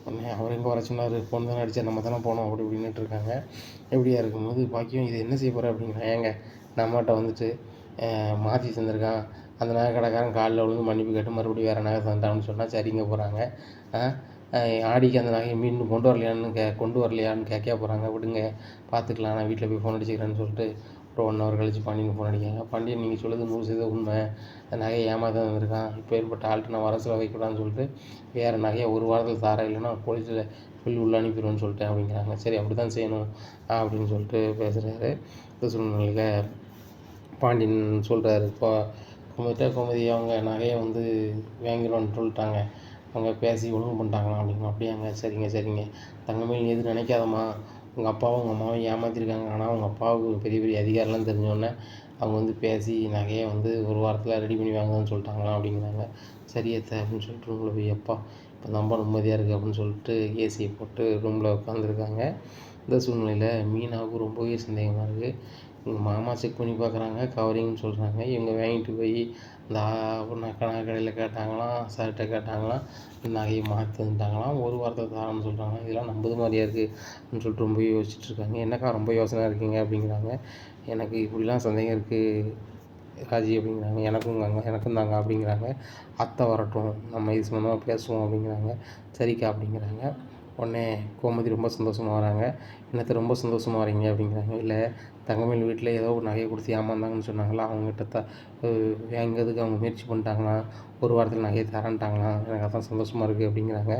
உடனே அவர் எங்கே வர சொன்னார், ஃபோன் தானே அடித்தா நம்ம தானே போனோம் அப்படி இப்படின்னுட்டு இருக்காங்க. இப்படியா இருக்கும்போது பாக்கியம் இது என்ன செய்ய போகிற அப்படிங்கிறாங்க. ஏங்க நம்மகிட்ட வந்துட்டு மாற்றி தந்திருக்கான், அந்த நகை கடைக்காரன் காலில் விழுந்து மன்னிப்பு கேட்டு மறுபடியும் வேறு நகை தந்தான்னு சொன்னால் சரிங்க போகிறாங்க. ஆடிக்கு அந்த நகையை மீண்டும் கொண்டு வரலையான்னு கேட்க போகிறாங்க. விடுங்க பார்த்துக்கலாம், நான் வீட்டில் போய் ஃபோன் அடிச்சுக்கிறேன்னு சொல்லிட்டு ஒரு 1 ஹவர் கழித்து பாண்டியன் ஃபோன் அடிக்காங்க. பாண்டியன் நீங்கள் சொல்லுறது 100% உண்மை, அந்த நகையை ஏமாற்ற வந்திருக்கான், இப்போ ஏற்பட்ட ஆள்கிட்ட நான் வர சொல்ல வைக்கூடாதுன்னு சொல்லிட்டு வேறு நகையை ஒரு வாரத்தில் தார, இல்லைன்னா போலீஸில் சொல்லி உள்ள அனுப்பிடுவேன்னு சொல்லிட்டேன் அப்படிங்கிறாங்க. சரி அப்படி தான் செய்யணும் அப்படின்னு சொல்லிட்டு பேசுகிறாரு. இந்த சூழ்நிலையில் பாண்டியன் சொல்கிறாரு, இப்போ கோமதி அவங்க நகையை வந்து வாங்கிடுவோன்னு சொல்லிட்டாங்க, அவங்க பேசி ஒழுங்கு பண்ணிட்டாங்களாம் அப்படிங்க. அப்படியாங்க சரிங்க தங்கமயில் நீ எதுவும் நினைக்காதம்மா, உங்கள் அப்பாவும் உங்கள் அம்மாவும் ஏமாற்றிருக்காங்க, ஆனால் உங்கள் அப்பாவுக்கு பெரிய பெரிய அதிகாரம்லாம் தெரிஞ்சோடனே அவங்க வந்து பேசி நகையை வந்து ஒரு வாரத்தில் ரெடி பண்ணி வாங்குன்னு சொல்லிட்டாங்களாம் அப்படிங்கிறாங்க. சரி அத்தை அப்படின்னு சொல்லிட்டு ரூமில் போய் அப்பா இப்போ ரொம்ப நிம்மதியாக இருக்குது அப்படின்னு சொல்லிட்டு ஏசியை போட்டு ரூமில் உட்காந்துருக்காங்க. இந்த சூழ்நிலையில் மீனாவுக்கு ரொம்பவே சந்தேகமாக இருக்குது. எங்கள் மாமா செக் பண்ணி பார்க்குறாங்க, கவரிங்னு சொல்கிறாங்க. இவங்க வாங்கிட்டு போய் இந்த நகை கடையில் கேட்டாங்களாம், சார்கிட்ட கேட்டாங்களாம், நகையை மாற்றி தந்துட்டாங்களாம், ஒரு வாரத்தில் தரேன்னு சொல்கிறாங்க. இதெல்லாம் நம்புது மாதிரியா இருக்குது அப்படின்னு சொல்லிட்டு ரொம்ப யோசிச்சுட்ருக்காங்க. என்னக்கா ரொம்ப யோசனை இருக்கீங்க அப்படிங்கிறாங்க. எனக்கு இப்படிலாம் சந்தேகம் இருக்குது ராஜி அப்படிங்கிறாங்க. எனக்கும் தாங்க அப்படிங்கிறாங்க. அத்தை வரட்டும் நம்ம இது சம்மந்தமாக பேசுவோம் அப்படிங்கிறாங்க. சரிக்கா அப்படிங்கிறாங்க. உடனே கோமதி ரொம்ப சந்தோஷமாக வராங்க. என்னத்த ரொம்ப சந்தோஷமாக வரீங்க அப்படிங்கிறாங்க. இல்லை தங்கமயில் வீட்டில் ஏதோ ஒரு நகையை கொடுத்து ஏமாந்தாங்கன்னு சொன்னாங்களா, அவங்ககிட்ட வாங்கிறதுக்கு அவங்க முயற்சி பண்ணிட்டாங்களாம், ஒரு வாரத்தில் நகையை தரேன்ட்டாங்களாம், எனக்கு அதான் சந்தோஷமாக இருக்குது அப்படிங்கிறாங்க.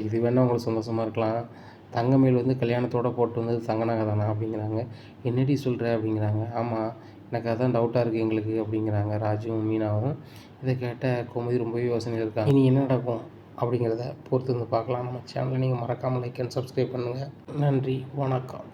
இது வேணால் உங்களுக்கு சந்தோஷமாக இருக்கலாம், தங்கமயில் வந்து கல்யாணத்தோடு போட்டு வந்தது தங்க நகை தானா அப்படிங்கிறாங்க. என்னடி சொல்கிற அப்படிங்கிறாங்க. ஆமாம், எனக்கு அதான் டவுட்டாக இருக்குது எங்களுக்கு அப்படிங்கிறாங்க ராஜுவும் மீனாவும். இதை கேட்ட கோமதி ரொம்பவே யோசனையில் இருக்காங்க. இனி என்ன நடக்கும் அப்படிங்கிறத பொறுத்து வந்து பார்க்கலாம். நம்ம சேனலை நீங்கள் மறக்காமல் லைக் அண்ட் சப்ஸ்கிரைப் பண்ணுங்கள். நன்றி, வணக்கம்.